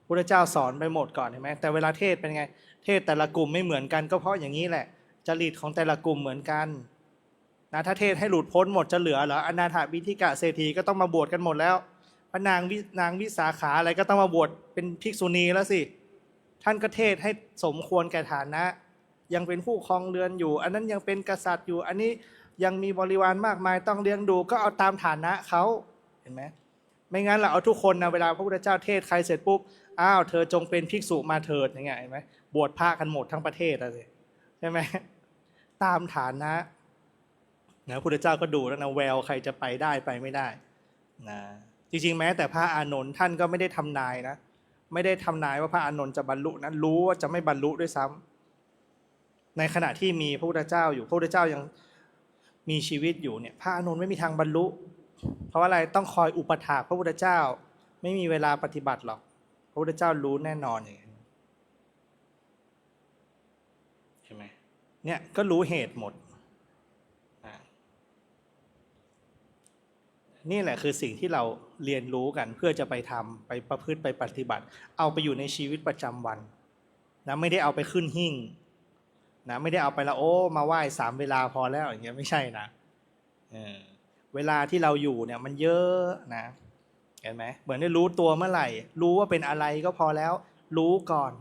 พุทธเจ้าสอนไปหมดก่อนเห็นไหมแต่เวลาเทศเป็นไงเทศแต่ละกลุ่มไม่เหมือนกันก็เพราะอย่างนี้แหละจริตของแต่ละกลุ่มเหมือนกันนะถ้าเทศให้หลุดพ้นหมดจะเหลือเหรออนาถบิณฑิกะเศรษฐีก็ต้องมาบวชกันหมดแล้วพระนางวิสาขาอะไรก็ต้องมาบวชเป็นภิกษุณีแล้วสิ ท่านก็เทศให้สมควรแก่ฐานะยังเป็นผู้ครองเรือนอยู่อันนั้นยังเป็นกษัตริย์อยู่อันนี้ยังมีบริวารมากมายต้องเลี้ยงดูก็เอาตามฐานะเขาเห็นไหมไม่งั้นเราเอาทุกคนนะเวลาพระพุทธเจ้าเทศใครเสร็จปุ๊บอ้าวเธอจงเป็นภิกษุมาเถิดอย่างเงี้ยเห็นไหมบวชพระกันหมดทั้งประเทศเลยใช่ไหมตามฐานะนะพระพุทธเจ้าก็ดูแล้วนะแววใครจะไปได้ไปไม่ได้นะจริงๆแม้แต่พระอานนท์ท่านก็ไม่ได้ทำนายนะไม่ได้ทำนายว่าพระอานนท์จะบรรลุนะรู้ว่าจะไม่บรรลุด้วยซ้ำในขณะที่มีพระพุทธเจ้าอยู่พระพุทธเจ้ายังมีชีวิตอยู่เนี่ยพระอานนท์ไม่มีทางบรรลุเพราะอะไรต้องคอยอุปถากพระพุทธเจ้าไม่มีเวลาปฏิบัติหรอกพระพุทธเจ้ารู้แน่นอนอย่างนี้ใช่ไหมเนี่ยก็รู้เหตุหมดนี่แหละคือสิ่งที่เราเรียนรู้กันเพื่อจะไปทำไปประพฤติไปปฏิบัติเอาไปอยู่ในชีวิตประจำวันนะไม่ได้เอาไปขึ้นหิ้งนะไม่ได้เอาไปแล้วโอ้มาไหว้3 เวลาพอแล้วอย่างเงี้ยไม่ใช่นะเวลาที่เราอยู่เนี่ยมันเยอะนะเห็นไหมเหมือนได้รู้ตัวเมื่อไหร่รู้ว่าเป็นอะไรก็พอแล้วรู้ก่อน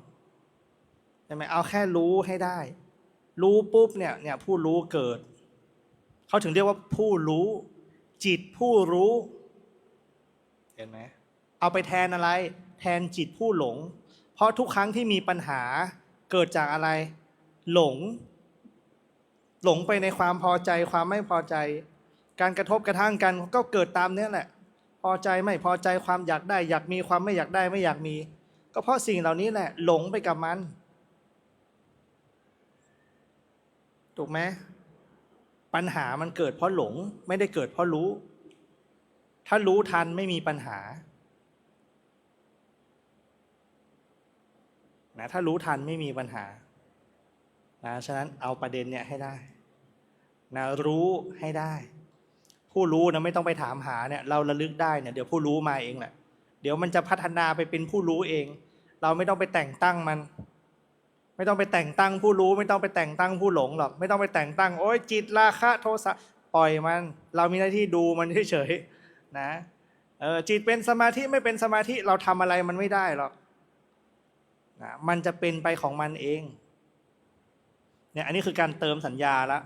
ใช่ไหมเอาแค่รู้ให้ได้รู้ปุ๊บเนี่ยผู้รู้เกิดเขาถึงเรียกว่าผู้รู้จิตผู้รู้เห็นไหมเอาไปแทนอะไรแทนจิตผู้หลงเพราะทุกครั้งที่มีปัญหาเกิดจากอะไรหลงไปในความพอใจความไม่พอใจการกระทบกระทั่งกันก็เกิดตามนี้แหละพอใจไม่พอใจความอยากได้อยากมีความไม่อยากได้ไม่อยากมีก็เพราะสิ่งเหล่านี้แหละหลงไปกับมันถูกไหมปัญหามันเกิดเพราะหลงไม่ได้เกิดเพราะรู้ถ้ารู้ทันไม่มีปัญหานะถ้ารู้ทันไม่มีปัญหานะฉะนั้นเอาประเด็นเนี่ยให้ได้นะรู้ให้ได้ผู้รู้นะไม่ต้องไปถามหาเนี่ยเราระลึกได้เนี่ยเดี๋ยวผู้รู้มาเองแหละเดี๋ยวมันจะพัฒนาไปเป็นผู้รู้เองเราไม่ต้องไปแต่งตั้งมันไม่ต้องไปแต่งตั้งผู้รู้ไม่ต้องไปแต่งตั้งผู้หลงหรอกไม่ต้องไปแต่งตั้งโอ้ยจิตราคะโทสะปล่อยมันเรามีหน้าที่ดูมันเฉยๆนะจิตเป็นสมาธิไม่เป็นสมาธิเราทำอะไรมันไม่ได้หรอกนะมันจะเป็นไปของมันเองเนี่ยอันนี้คือการเติมสัญญาละ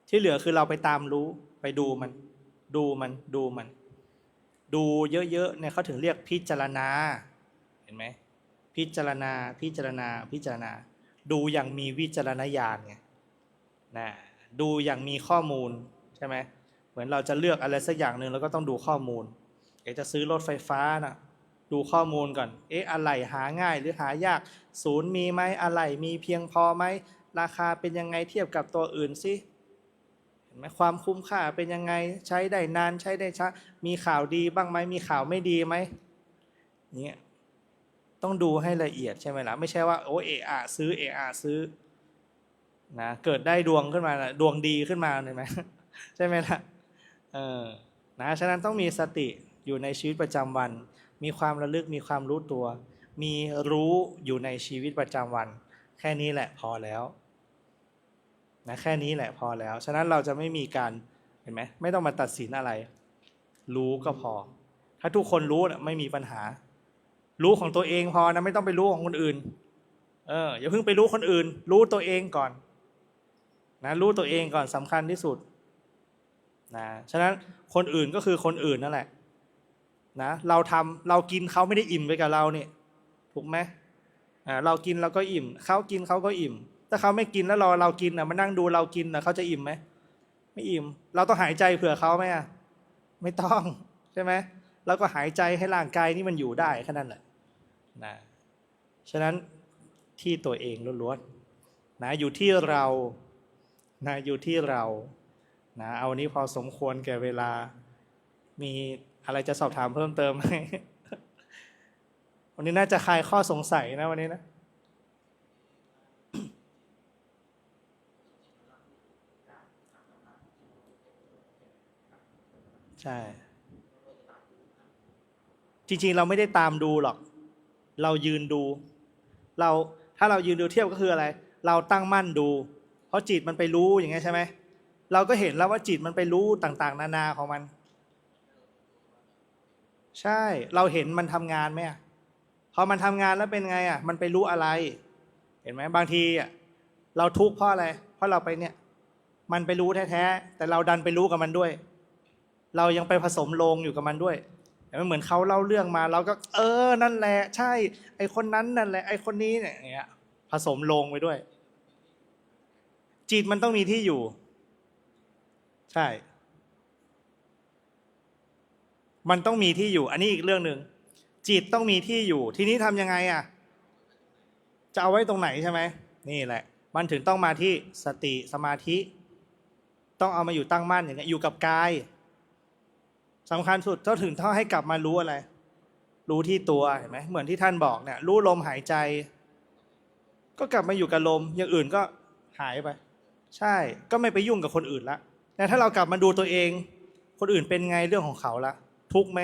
ที่เหลือคือเราไปตามรู้ไปดูมันดูเยอะๆเนี่ยเขาถึงเรียกพิจารณาเห็นไหมพิจารณาดูอย่างมีวิจารณญาณไงนะดูอย่างมีข้อมูลใช่ไหมเหมือนเราจะเลือกอะไรสักอย่างหนึ่งเราก็ต้องดูข้อมูลอยากจะซื้อรถไฟฟ้านะดูข้อมูลก่อนอะไรหาง่ายหรือหายากศูนย์มีไหมอะไรมีเพียงพอไหมราคาเป็นยังไงเทียบกับตัวอื่นสิเห็นไหมความคุ้มค่าเป็นยังไงใช้ได้นานใช้ได้ช้ามีข่าวดีบ้างไหมมีข่าวไม่ดีไหมเนี่ยต้องดูให้ละเอียดใช่ไหมล่ะไม่ใช่ว่าโอ้ซื้อนะเกิดได้ดวงขึ้นมาดวงดีขึ้นมาเลยไหมใช่ไหมล่ะนะฉะนั้นต้องมีสติอยู่ในชีวิตประจำวันมีความระลึกมีความรู้ตัวมีรู้อยู่ในชีวิตประจำวันแค่นี้แหละพอแล้วนะแค่นี้แหละพอแล้วฉะนั้นเราจะไม่มีการเห็นไหมไม่ต้องมาตัดสินอะไรรู้ก็พอถ้าทุกคนรู้ไม่มีปัญหารู้ของตัวเองพอนะไม่ต้องไปรู้ของคนอื่นอย่าเพิ่งไปรู้คนอื่นรู้ตัวเองก่อนนะรู้ตัวเองก่อนสำคัญที่สุดนะฉะนั้นคนอื่นก็คือคนอื่นนั่นแหละนะเรากินเขาไม่ได้อิ่มไปกับเราเนี่ยถูกไหมเรากินเราก็อิ่มเขากินเขาก็อิ่มถ้าเขาไม่กินแล้วเรากินมานั่งดูเรากินเขาจะอิ่มไหมไม่อิ่มเราต้องหายใจเผื่อเขาไหมไม่ต้องใช่ไหมเราก็หายใจให้ร่างกายนี่มันอยู่ได้แค่นั้นแหละนะฉะนั้นที่ตัวเองล้วนๆนะอยู่ที่เรานะอยู่ที่เรานะเอานี้พอสมควรแก่เวลามีอะไรจะสอบถามเพิ่มเติมไหม วันนี้น่าจะคลายข้อสงสัยนะวันนี้นะใช่จริงๆเราไม่ได้ตามดูหรอกเรายืนดูถ้าเรายืนดูเทียบก็คืออะไรเราตั้งมั่นดูเพราะจิตมันไปรู้อย่างเงี้ยใช่ไหมเราก็เห็นแล้วว่าจิตมันไปรู้ต่างๆนานาของมันใช่เราเห็นมันทำงานไหมพ พอมันทำงานแล้วเป็นไงอ่ะมันไปรู้อะไร เห็นไหมบางทีอ่ะเราทุกข์เพราะอะไรเพราะเราไปเนี่ยมันไปรู้แท้ๆแต่เราดันไปรู้กับมันด้วย เรายังไปผสมโลงอยู่กับมันด้วยเหมือนเขาเล่าเรื่องมาเราก็นั่นแหละใช่ไอคนนั้นนั่นแหละไอคนนี้เนี่ยอย่างเงี้ยผสมโลงไปด้วย จิตมันต้องมีที่อยู่ใช่มันต้องมีที่อยู่อันนี้อีกเรื่องหนึ่งจิตต้องมีที่อยู่ทีนี้ทำยังไงอ่ะจะเอาไว้ตรงไหนใช่ไหมนี่แหละมันถึงต้องมาที่สติสมาธิต้องเอามาอยู่ตั้งมั่นอย่างเงี้ยอยู่กับกายสำคัญสุดต้องถึงเท่าให้กลับมารู้อะไรรู้ที่ตัวเห็นไหมเหมือนที่ท่านบอกเนี่ยรู้ลมหายใจก็กลับมาอยู่กับลมอย่างอื่นก็หายไปใช่ก็ไม่ไปยุ่งกับคนอื่นละแต่ถ้าเรากลับมาดูตัวเองคนอื่นเป็นไงเรื่องของเขาละทุกข์ไหม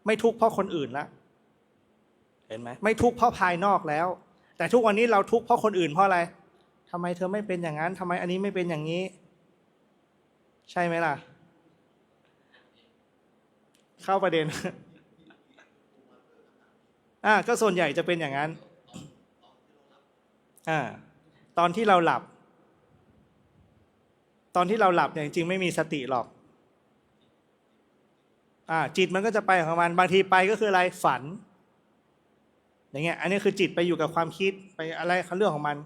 ไม่ทุกข์เพราะคนอื่นละเห็นไหมไม่ทุกข์เพราะภายนอกแล้วแต่ทุกวันนี้เราทุกข์เพราะคนอื่นเพราะอะไรทำไมเธอไม่เป็นอย่างนั้นทำไมอันนี้ไม่เป็นอย่างนี้ใช่ไหมล่ะเข้าประเด็นก็ส่วนใหญ่จะเป็นอย่างนั้นตอนที่เราหลับเนี่ยจริงๆไม่มีสติหรอกจิตมันก็จะไปของมันบางทีไปก็คืออะไรฝันอย่างเงี้ยอันนี้คือจิตไปอยู่กับความคิดไปอะไรเรื่องของมัน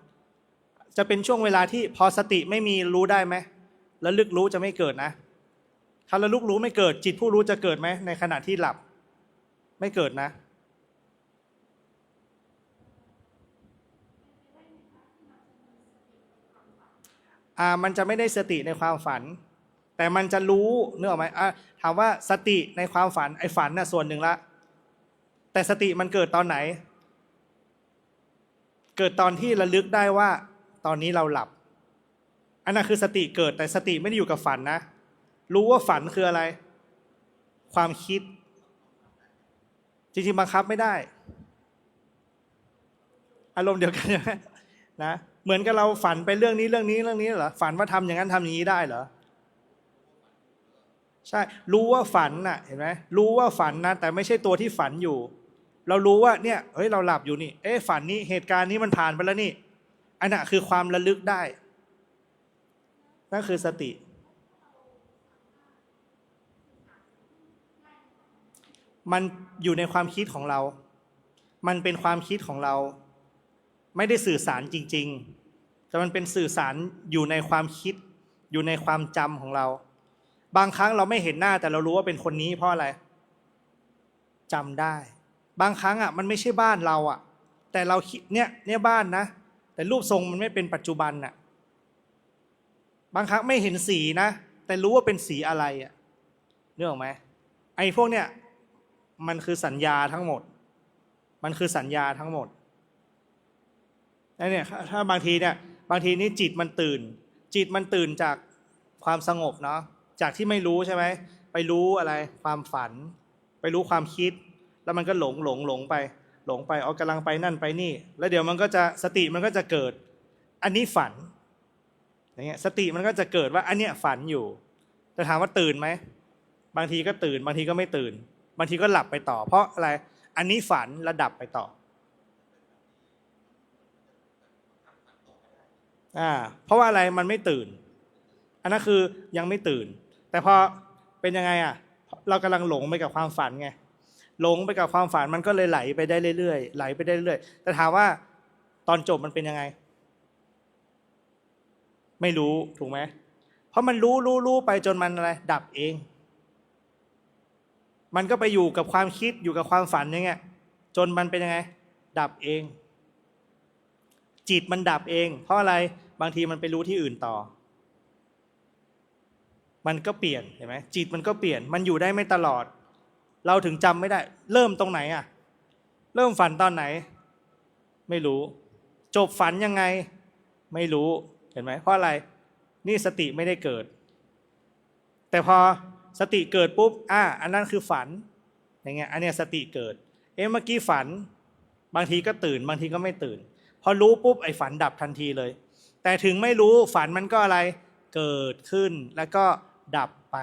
จะเป็นช่วงเวลาที่พอสติไม่มีรู้ได้ไหมแล้วลึกรู้จะไม่เกิดนะถ้าระลึกรู้ไม่เกิดจิตผู้รู้จะเกิดไหมในขณะที่หลับไม่เกิดนะมันจะไม่ได้สติในความฝันแต่มันจะรู้นึกออกไหมถามว่าสติในความฝันไอ้ฝันน่ะส่วนหนึ่งละแต่สติมันเกิดตอนไหนเกิดตอนที่ระลึกได้ว่าตอนนี้เราหลับอันนั้นคือสติเกิดแต่สติไม่ได้อยู่กับฝันนะรู้ว่าฝันคืออะไรความคิดจริงๆบังคับไม่ได้อารมณ์เดียวกันนะเหมือนกับเราฝันไปเรื่องนี้เหรอฝันว่าทำอย่างนั้นทำอย่างนี้ได้เหรอใช่รู้ว่าฝันน่ะเห็นไหมรู้ว่าฝันนะแต่ไม่ใช่ตัวที่ฝันอยู่เรารู้ว่าเนี่ยเฮ้ยเราหลับอยู่นี่ฝันนี้เหตุการณ์นี้มันผ่านไปแล้วนี่อันนั้นคือความระลึกได้นั่นคือสติมันอยู่ในความคิดของเรามันเป็นความคิดของเราไม่ได้สื่อสารจริงๆแต่มันเป็นสื่อสารอยู่ในความคิดอยู่ในความจำของเราบางครั้งเราไม่เห็นหน้าแต่เรารู้ว่าเป็นคนนี้เพราะอะไรจำได้บางครั้งมันไม่ใช่บ้านเราแต่เราคิดเนี่ยบ้านนะแต่รูปทรงมันไม่เป็นปัจจุบันบางครั้งไม่เห็นสีนะแต่รู้ว่าเป็นสีอะไรนึกออกไหมไอ้พวกเนี่ยมันคือสัญญาทั้งหมดมันคือสัญญาทั้งหมดแล้วเนี่ยถ้าบางทีนี่จิตมันตื่นจากความสงบเนาะจากที่ไม่รู้ใช่ไหมไปรู้อะไรความฝันไปรู้ความคิดแล้วมันก็หลงไปกำลังไปนั่นไปนี่แล้วเดี๋ยวมันก็จะสติมันก็จะเกิดอันนี้ฝันอย่างเงี้ยสติมันก็จะเกิดว่าอันเนี้ยฝันอยู่แต่ถามว่าตื่นไหมบางทีก็ตื่นบางทีก็ไม่ตื่นบางทีก็หลับไปต่อเพราะอะไรอันนี้ฝันแล้วดับไปต่อเพราะว่าอะไรมันไม่ตื่นอันนั้นคือยังไม่ตื่นแต่พอเป็นยังไงเรากำลังหลงไปกับความฝันไงหลงไปกับความฝันมันก็เลยไหลไปได้เรื่อยๆไหลไปได้เรื่อยๆแต่ถามว่าตอนจบมันเป็นยังไงไม่รู้ถูกไหมเพราะมันรู้ไปจนมันอะไรดับเองมันก็ไปอยู่กับความคิดอยู่กับความฝันอย่างเงี้ยจนมันเป็นยังไงดับเองจิตมันดับเองเพราะอะไรบางทีมันไปรู้ที่อื่นต่อมันก็เปลี่ยนเห็นไหมจิตมันก็เปลี่ยนมันอยู่ได้ไม่ตลอดเราถึงจำไม่ได้เริ่มตรงไหนเริ่มฝันตอนไหนไม่รู้จบฝันยังไงไม่รู้เห็นไหมเพราะอะไรนี่สติไม่ได้เกิดแต่พอสติเกิดปุ๊บอันนั้นคือฝันอย่างเงี้ยอันเนี้ยสติเกิดเมื่อกี้ฝันบางทีก็ตื่นบางทีก็ไม่ตื่นพอรู้ปุ๊บไอ้ฝันดับทันทีเลยแต่ถึงไม่รู้ฝันมันก็อะไรเกิดขึ้นแล้วก็ดับไป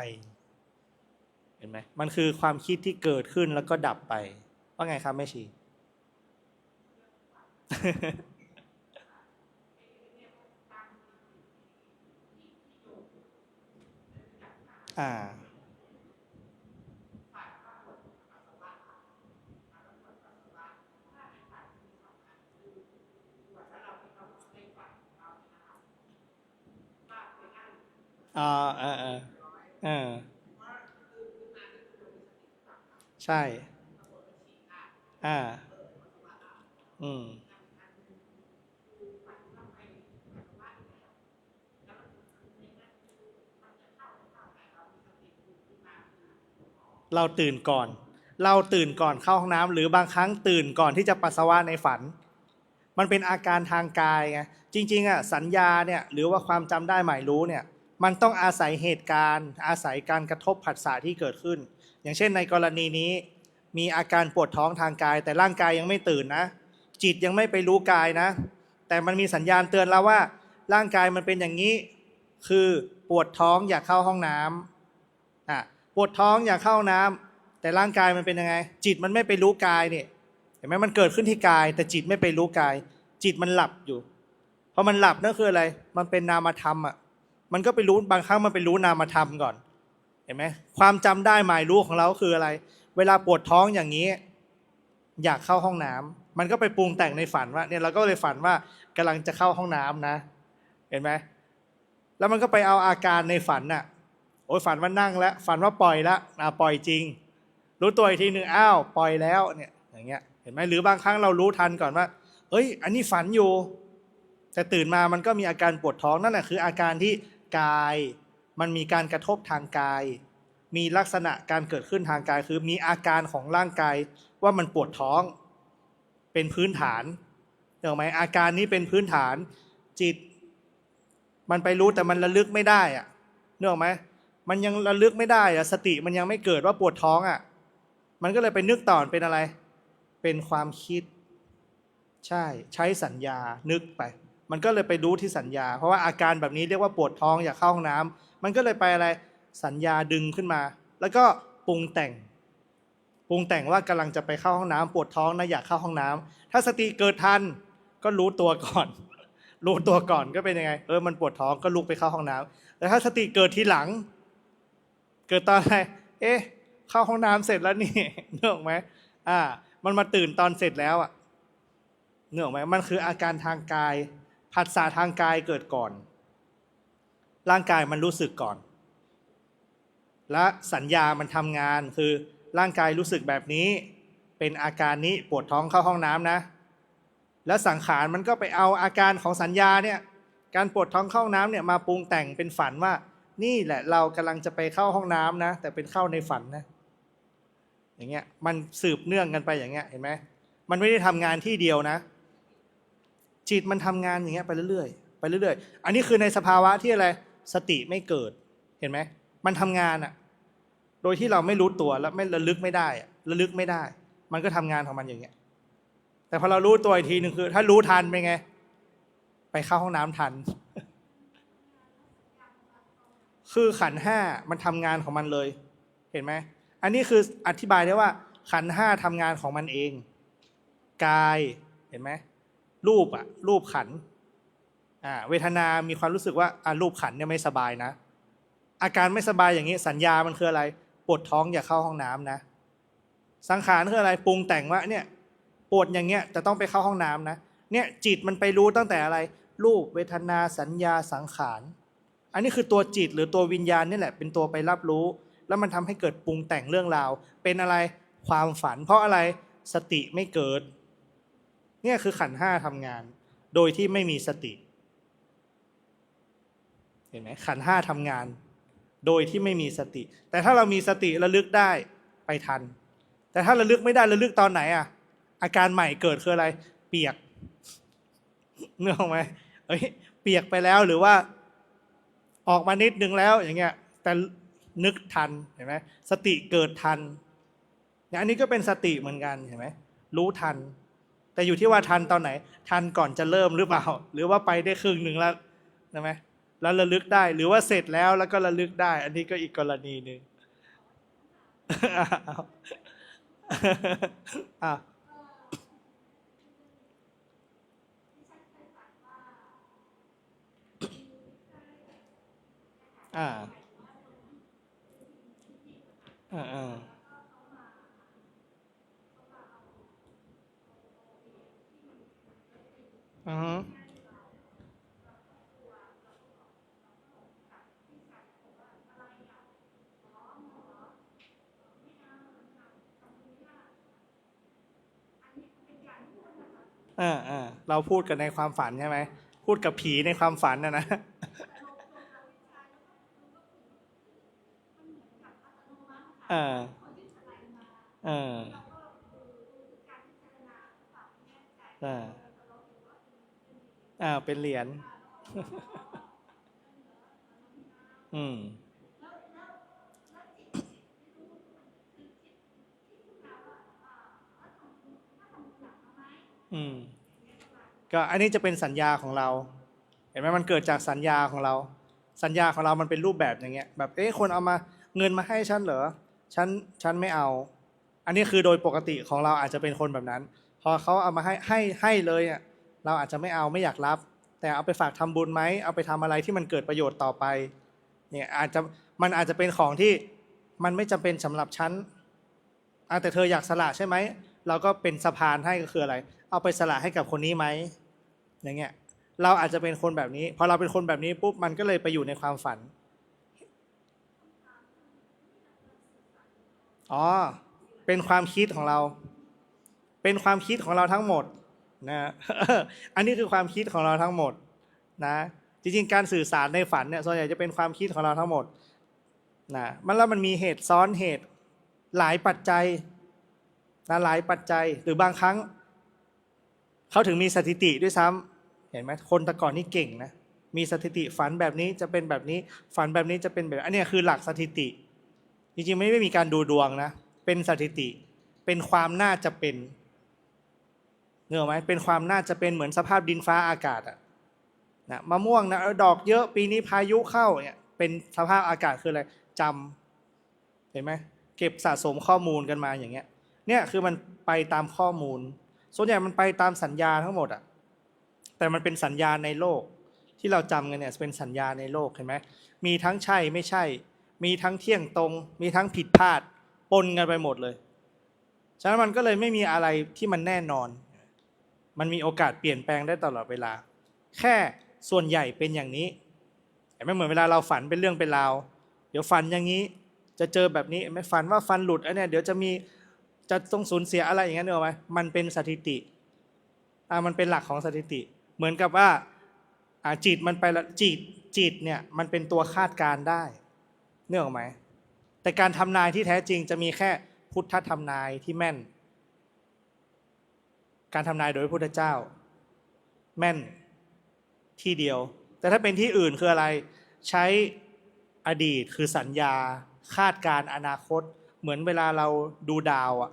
เห็นไหมมันคือความคิดที่เกิดขึ้นแล้วก็ดับไปว่าไงครับแม่ชี อ่าอ่าอ่าอ่าอ่าใช่อ่าอืมเราตื่นก่อนเราตื่นก่อนเข้าห้องน้ำหรือบางครั้งตื่นก่อนที่จะปัสสาวะในฝันมันเป็นอาการทางกายไงจริงๆอ่ะสัญญาเนี่ยหรือว่าความจำได้หมายรู้เนี่ยมันต้องอาศัยเหตุการณ์อาศัยการกระทบผัสสะที่เกิดขึ้นอย่างเช่นในกรณีนี้มีอาการปวดท้องทางกายแต่ร่างกายยังไม่ตื่นนะจิตยังไม่ไปรู้กายนะแต่มันมีสัญญาณเตือนเราว่าร่างกายมันเป็นอย่างนี้คือปวดท้องอยากเข้าห้องน้ำปวดท้องอยากเข้าห้องน้ำแต่ร่างกายมันเป็นยังไงจิตมันไม่ไปรู้กายเนี่ยเห็นไหมมันเกิดขึ้นที่กายแต่จิตไม่ไปรู้กายจิตมันหลับอยู่เพราะมันหลับนั่นคืออะไรมันเป็นนามธรรมอ่ะมันก็ไปรู้บางครั้งมันไปรู้นามธรรมก่อนเห็นไหมความจำได้หมายรู้ของเราคืออะไรเวลาปวดท้องอย่างนี้อยากเข้าห้องน้ำมันก็ไปปรุงแต่งในฝันว่าเนี่ยเราก็เลยฝันว่ากำลังจะเข้าห้องน้ำนะเห็นไหมแล้วมันก็ไปเอาอาการในฝันน่ะโอ้ยฝันว่านั่งแล้วฝันว่าปล่อยแล้วปล่อยจริงรู้ตัวอีกทีหนึ่งอ้าวปล่อยแล้วเนี่ยอย่างเงี้ยเห็นไหมหรือบางครั้งเรารู้ทันก่อนว่าเอ้ยอันนี้ฝันอยู่แต่ตื่นมามันก็มีอาการปวดท้องนั่นแหละคืออาการที่กายมันมีการกระทบทางกายมีลักษณะการเกิดขึ้นทางกายคือมีอาการของร่างกายว่ามันปวดท้องเป็นพื้นฐานเห็นไหมอาการนี้เป็นพื้นฐานจิตมันไปรู้แต่มันระลึกไม่ได้อะนึกออกไหมมันยังระลึกไม่ได้อะสติมันยังไม่เกิดว่าปวดท้องอ่ะมันก็เลยไปนึกต่อเป็นอะไรเป็นความคิดใช้สัญญานึกไปมันก็เลยไปรู้ที่สัญญาเพราะว่าอาการแบบนี้เรียกว่าปวดท้องอยากเข้าห้องน้ำมันก็เลยไปอะไรสัญญาดึงขึ้นมาแล้วก็ปรุงแต่งว่ากำลังจะไปเข้าห้องน้ำปวดท้องนะอยากเข้าห้องน้ำถ้าสติเกิดทันก็รู้ตัวก่อนรู้ตัวก่อนก็เป็นยังไงมันปวดท้องก็ลุกไปเข้าห้องน้ำแต่ถ้าสติเกิดทีหลังเกิดตอนอะไรเข้าห้องน้ำเสร็จแล้วนี่นึกออกไหมมันมาตื่นตอนเสร็จแล้วอ่ะนึกออกไหมมันคืออาการทางกายผัสสะทางกายเกิดก่อนร่างกายมันรู้สึกก่อนและสัญญามันทำงานคือร่างกายรู้สึกแบบนี้เป็นอาการนี้ปวดท้องเข้าห้องน้ำนะแล้วสังขารมันก็ไปเอาอาการของสัญญาเนี่ยการปวดท้องเข้าห้องน้ำเนี่ยมาปรุงแต่งเป็นฝันว่านี่แหละเรากำลังจะไปเข้าห้องน้ำนะแต่เป็นเข้าในฝันนะอย่างเงี้ยมันสืบเนื่องกันไปอย่างเงี้ยเห็นไหมมันไม่ได้ทำงานที่เดียวนะจิตมันทำงานอย่างเงี้ยไปเรื่อยๆไปเรื่อยๆอันนี้คือในสภาวะที่อะไรสติไม่เกิดเห็นไหมมันทำงานอะโดยที่เราไม่รู้ตัวแล้วไม่ระลึกไม่ได้ระลึกไม่ได้มันก็ทำงานของมันอย่างเงี้ยแต่พอเรารู้ตัวอีกทีหนึ่งคือถ้ารู้ทันเป็นไงไปเข้าห้องน้ำทันคือขันธ์ห้ามันทำงานของมันเลยเห็นไหมอันนี้คืออธิบายได้ว่าขันธ์ห้าทำงานของมันเองกายเห็นไหมรูปขันธ์เวทนามีความรู้สึกว่ารูปขันธ์เนี่ยไม่สบายนะอาการไม่สบายอย่างนี้สัญญามันคืออะไรปวดท้องอย่าเข้าห้องน้ำนะสังขารคืออะไรปรุงแต่งว่าเนี่ยปวดอย่างเงี้ยจะต้องไปเข้าห้องน้ำนะเนี่ยจิตมันไปรู้ตั้งแต่อะไรรูปเวทนาสัญญาสังขารอันนี้คือตัวจิตหรือตัววิญญาณนี่แหละเป็นตัวไปรับรู้แล้วมันทำให้เกิดปรุงแต่งเรื่องราวเป็นอะไรความฝันเพราะอะไรสติไม่เกิดเนี่ยคือขันธ์ห้าทำงานโดยที่ไม่มีสติเห็นไหมขันธ์ห้าทำงานโดยที่ไม่มีสติแต่ถ้าเรามีสติระลึกได้ไปทันแต่ถ้าระลึกไม่ได้ระลึกตอนไหนอาการใหม่เกิดคืออะไรเปียกเนื้อไหมเปียกไปแล้วหรือว่าออกมานิดนึงแล้วอย่างเงี้ยแต่นึกทันเห็นไหมสติเกิดทันอันนี้ก็เป็นสติเหมือนกันเห็นไหมรู้ทันแต่อยู่ที่ว่าทันตอนไหนทันก่อนจะเริ่มหรือเปล่าหรือว่าไปได้ครึ่งหนึ่งแล้วใช่ไหมแล้วระลึกได้หรือว่าเสร็จแล้วก็ระลึกได้อันนี้ก็อีกกรณีหนึ่ง อ่าอ่าอ่าอือฮึเราพูดกันในความฝันใช่ไหมพูดกับผีในความฝันนะเออเออเออเป็นเหรียญอืมอืมก็อันนี้จะเป็นสัญญาของเราเห็นไหมมันเกิดจากสัญญาของเราสัญญาของเรามันเป็นรูปแบบอย่างเงี้ยแบบคนเอามาเงินมาให้ฉันเหรอฉันฉันไม่เอาอันนี้คือโดยปกติของเราอาจจะเป็นคนแบบนั้นพอเขาเอามาให้เลยอ่ะเราอาจจะไม่เอาไม่อยากรับแต่เอาไปฝากทำบุญไหมเอาไปทำอะไรที่มันเกิดประโยชน์ต่อไปเนี่ยอาจจะมันอาจจะเป็นของที่มันไม่จำเป็นสำหรับฉันแต่เธออยากสละใช่ไหมเราก็เป็นสะพานให้ก็คืออะไรเอาไปสละให้กับคนนี้ไหมอย่างเงี้ยเราอาจจะเป็นคนแบบนี้พอเราเป็นคนแบบนี้ปุ๊บมันก็เลยไปอยู่ในความฝันอ๋อเป็นความคิดของเราเป็นความคิดของเราทั้งหมดนะอันนี้คือความคิดของเราทั้งหมดนะจริงๆการสื่อสารในฝันเนี่ยส่วนใหญ่จะเป็นความคิดของเราทั้งหมดนะมันมีเหตุซ้อนเหตุหลายปัจจัยนะหลายปัจจัยหรือบางครั้งเขาถึงมีสถิติด้วยซ้ำเห็นไหมคนแต่ก่อนนี่เก่งนะมีสถิติฝันแบบนี้จะเป็นแบบนี้ฝันแบบนี้จะเป็นแบบอันนี้คือหลักสถิติจริงๆไม่มีการดูดวงนะเป็นสถิติเป็นความน่าจะเป็นเนกอะไหมเป็นความน่าจะเป็นเหมือนสภาพดินฟ้าอากาศอะนะมะม่วงนะดอกเยอะปีนี้พายุเข้าเนี่ยเป็นสภาพอากาศคืออะไรจำเห็นไหมเก็บสะสมข้อมูลกันมาอย่างเงี้ยเนี่ยคือมันไปตามข้อมูลส่วนใหญ่มันไปตามสัญญาทั้งหมดอะแต่มันเป็นสัญญาในโลกที่เราจำกันเนี่ยเป็นสัญญาในโลกเห็นไหมมีทั้งใช่ไม่ใช่มีทั้งเที่ยงตรงมีทั้งผิดพลาดปนกันไปหมดเลยฉะนั้นมันก็เลยไม่มีอะไรที่มันแน่นอนมันมีโอกาสเปลี่ยนแปลงได้ตลอดเวลาแค่ส่วนใหญ่เป็นอย่างนี้เห็นไหมเหมือนเวลาเราฝันเป็นเรื่องเป็นราวเดี๋ยวฝันอย่างนี้จะเจอแบบนี้ไม่ฝันว่าฟันหลุดอันเนี้ยเดี๋ยวจะต้องสูญเสียอะไรอย่างเงี้ยเนอะไหมมันเป็นสถิติมันเป็นหลักของสถิติเหมือนกับว่าจิตมันไปละจิตเนี่ยมันเป็นตัวคาดการได้เนอะไหมแต่การทำนายที่แท้จริงจะมีแค่พุทธทำนายที่แม่นการทำนายโดยพระพุทธเจ้าแม่นที่เดียวแต่ถ้าเป็นที่อื่นคืออะไรใช้อดีตคือสัญญาคาดการอนาคตเหมือนเวลาเราดูดาวอ่ะ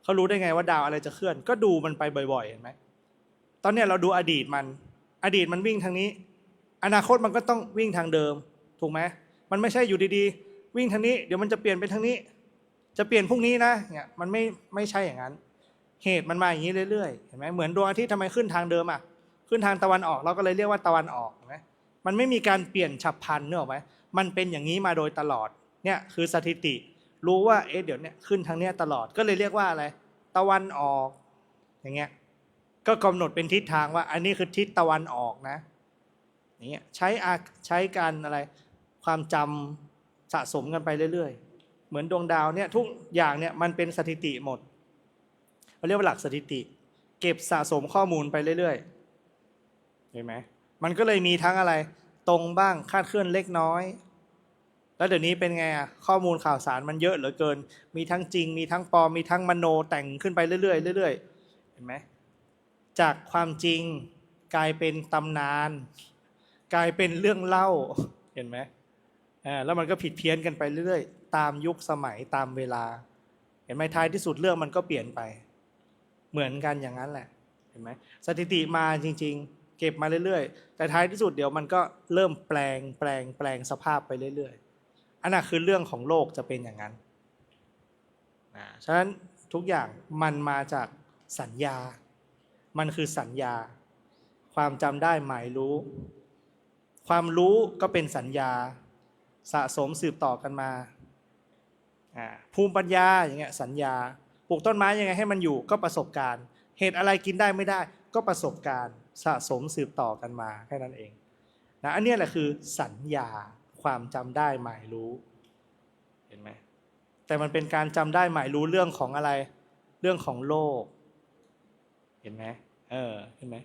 เขารู้ได้ไงว่าดาวอะไรจะเคลื่อนก็ดูมันไปบ่อยๆเห็นไหมตอนนี้เราดูอดีตมันวิ่งทางนี้อนาคตมันก็ต้องวิ่งทางเดิมถูกไหมมันไม่ใช่อยู่ดีๆวิ่งทางนี้เดี๋ยวมันจะเปลี่ยนไปทางนี้จะเปลี่ยนพรุ่งนี้นะเนี่ยมันไม่ใช่อย่างนั้นเหตุมันมาอย่างนี้เรื่อยๆเห็นไหมเหมือนดวงอาทิตย์ทำไมขึ้นทางเดิมอ่ะขึ้นทางตะวันออกเราก็เลยเรียกว่าตะวันออกเห็นไหมมันไม่มีการเปลี่ยนฉับพลันเนอะไหมมันเป็นอย่างนี้มาโดยตลอดเนี่ยคือสถิติรู้ว่าเดี๋ยวเนี้ยขึ้นทางเนี้ยตลอดก็เลยเรียกว่าอะไรตะวันออกอย่างเงี้ยก็กำหนดเป็นทิศทางว่าอันนี้คือทิศตะวันออกนะอย่างเงี้ยใช้การอะไรความจำสะสมกันไปเรื่อยๆเหมือนดวงดาวเนี่ยทุกอย่างเนี่ยมันเป็นสถิติหมดเราเรียกว่าหลักสถิติเก็บสะสมข้อมูลไปเรื่อยๆเห็นไหมมันก็เลยมีทั้งอะไรตรงบ้างคาดเคลื่อนเล็กน้อยแล้วเดี๋ยวนี้เป็นไงข้อมูลข่าวสารมันเยอะเหลือเกินมีทั้งจริงมีทั้งปลอมมีทั้งมโนแต่งขึ้นไปเรื่อยๆเรื่อยๆเห็นไหมจากความจริงกลายเป็นตำนานกลายเป็นเรื่องเล่าเห็นไหมแล้วมันก็ผิดเพี้ยนกันไปเรื่อยๆตามยุคสมัยตามเวลาเห็นไหมท้ายที่สุดเรื่องมันก็เปลี่ยนไปเหมือนกันอย่างนั้นแหละเห็นไหมสถิติมาจริงๆเก็บมาเรื่อยๆแต่ท้ายที่สุดเดี๋ยวมันก็เริ่มแปลงสภาพไปเรื่อยๆอันนั้นคือเรื่องของโลกจะเป็นอย่างนั้นฉะนั้นทุกอย่างมันมาจากสัญญามันคือสัญญาความจำได้หมายรู้ความรู้ก็เป็นสัญญา สะสมสืบต่อกันมาภูมิปัญญาอย่างเงี้ยสัญญาปลูกต้นไม้ยังไงให้มันอยู่ก็ประสบการณ์เหตุอะไรกินได้ไม่ได้ก็ประสบการณ์สะสมสืบต่อกันมาแค่นั้นเองนะอันนี้แหละคือสัญญาความจำได้หมายรู้เห็นไหมแต่มันเป็นการจำได้หมายรู้เรื่องของอะไรเรื่องของโลกเห็นไหมเห็นไหม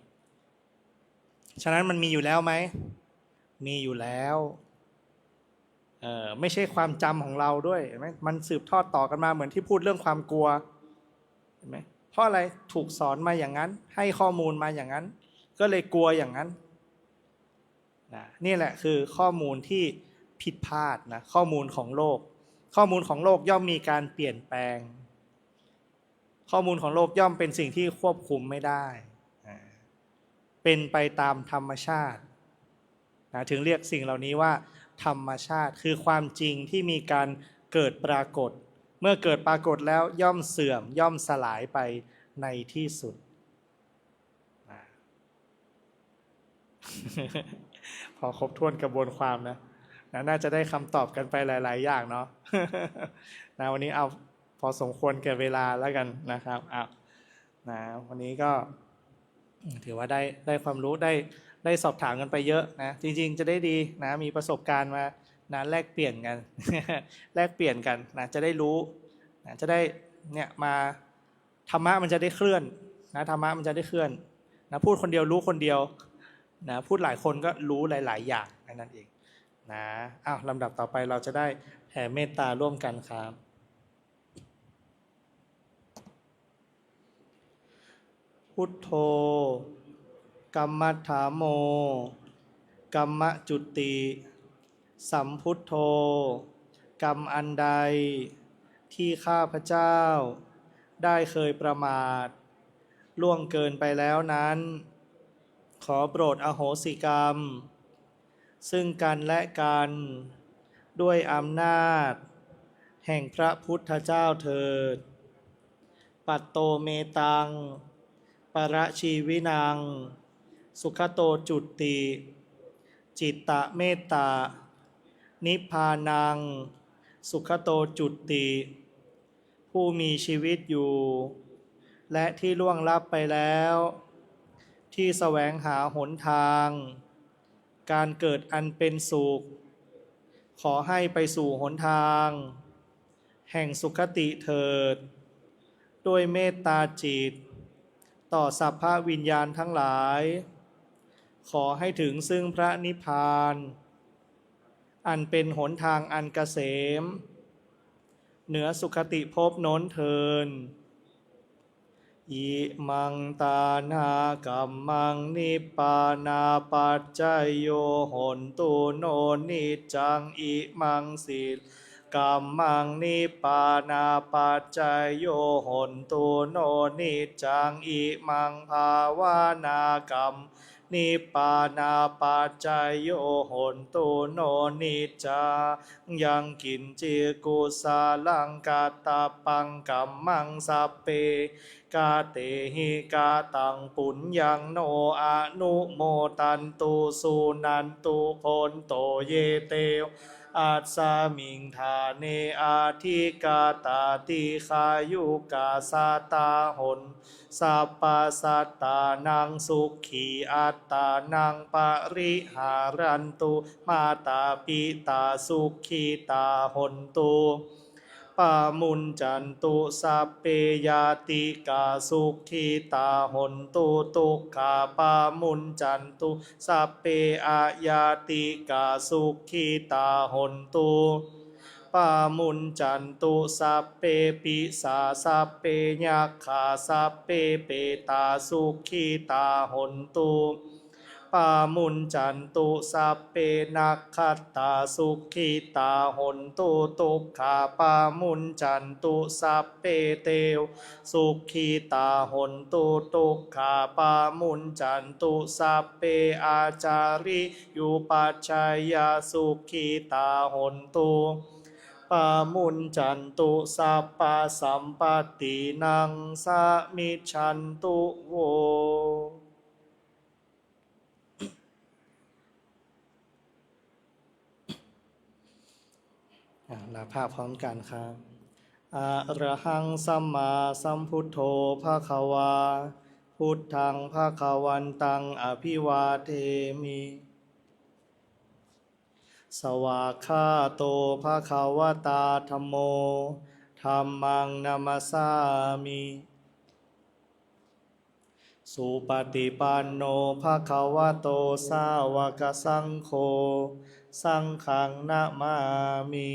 ฉะนั้นมันมีอยู่แล้วไหมมีอยู่แล้วไม่ใช่ความจำของเราด้วยเห็นไหมมันสืบทอดต่อกันมาเหมือนที่พูดเรื่องความกลัวเห็นไหมเพราะอะไรถูกสอนมาอย่างนั้นให้ข้อมูลมาอย่างนั้นก็เลยกลัวอย่างนั้นนี่แหละคือข้อมูลที่ผิดพลาดนะข้อมูลของโลกข้อมูลของโลกย่อมมีการเปลี่ยนแปลงข้อมูลของโลกย่อมเป็นสิ่งที่ควบคุมไม่ได้เป็นไปตามธรรมชาติถึงเรียกสิ่งเหล่านี้ว่าธรรมชาติคือความจริงที่มีการเกิดปรากฏเมื่อเกิดปรากฏแล้วย่อมเสื่อมย่อมสลายไปในที่สุดพอครบถ้วนกระบวนความนะน่าจะได้คำตอบกันไปหลายๆอย่างเนาะวันนี้เอาพอสมควรแก่เวลาแล้วกันนะครับวันนี้ก็ถือว่าได้ความรู้ได้สอบถามกันไปเยอะนะจริงๆจะได้ดีนะมีประสบการณ์มานะแลกเปลี่ยนกัน แลกเปลี่ยนกันนะจะได้รู้นะจะได้เนี่ยมาธรรมะมันจะได้เคลื่อนนะธรรมะมันจะได้เคลื่อนนะพูดคนเดียวรู้คนเดียวนะพูดหลายคนก็รู้หลายๆอย่างนั่นเองนะลำดับต่อไปเราจะได้แผ่เมตตาร่วมกันครับพุทโธกัมมัฏฐาโมกัมมะจุติสัมพุทโธกรรมอันใดที่ข้าพเจ้าได้เคยประมาทล่วงเกินไปแล้วนั้นขอโปรดอโหสิกรรมซึ่งกันและกันด้วยอำนาจแห่งพระพุทธเจ้าเถิดปัตโตเมตังปรชีวินังสุขโตจุติจิตตะเมตตานิพพานังสุขโตจุติผู้มีชีวิตอยู่และที่ล่วงลับไปแล้วที่แสวงหาหนทางการเกิดอันเป็นสุขขอให้ไปสู่หนทางแห่งสุขติเถิดด้วยเมตตาจิตต่อสัพพวิญญาณทั้งหลายขอให้ถึงซึ่งพระนิพพานอันเป็นหนทางอันเกษมเหนือสุขติภพโน้นเทินอิมังตานากัมมังนิปานาปัจจโยโหนตุโนนิจังอิมังสิลกัมมังนิปานาปัจจโยโหนตุโนนิจังอิมังภาวนากัมนิปานาปัจจโยโหนตุโนนิจายังกินจิกุสาลังกาตาปังกัมมังสัพเพกาเตหิกาตังปุญญังโนอนุโมตันตุสุนันตุโพนโตเยเตวอาสามิงธาเนอาทิกาตาติขายุกาสาตาหนสัพพสัตตานังสุขีอัตตานังปริหารันตุมาตาปิตาสุขีตาหนตุปามุนจันตุสัพเพยาติกาสุขีตาหนตุตุขาปามุนจันตุสัพเพอายาติกาสุขีตาหนตุปามุนจันตุสัพเพปิสาสัพเพยัคขาสัพเพเปตาสุขีตาหนตุปามุนจันตุสัพเพนักขัตตาสุขีตาหนตุตุขาปามุนจันตุสัพเพเตวสุขีตาหนตุตุขาปามุนจันตุสัพเพอาจาริยุปัชฌายาสุขีตาหนตุปามุนจันตุสัพพะสัมปตินังสามิชันตุโว ลาภาพพร้อมกันครับอะระหังสัมมาสัมพุทโธภะคะวาพุทธังภะคะวันตังอภิวาเทมิสวากขาโตภะคะวตาธัมโมธัมมังนัมสสามิสุปฏิปันโนภะคะวะโตสาวกสังโฆสังฆังนะมามิ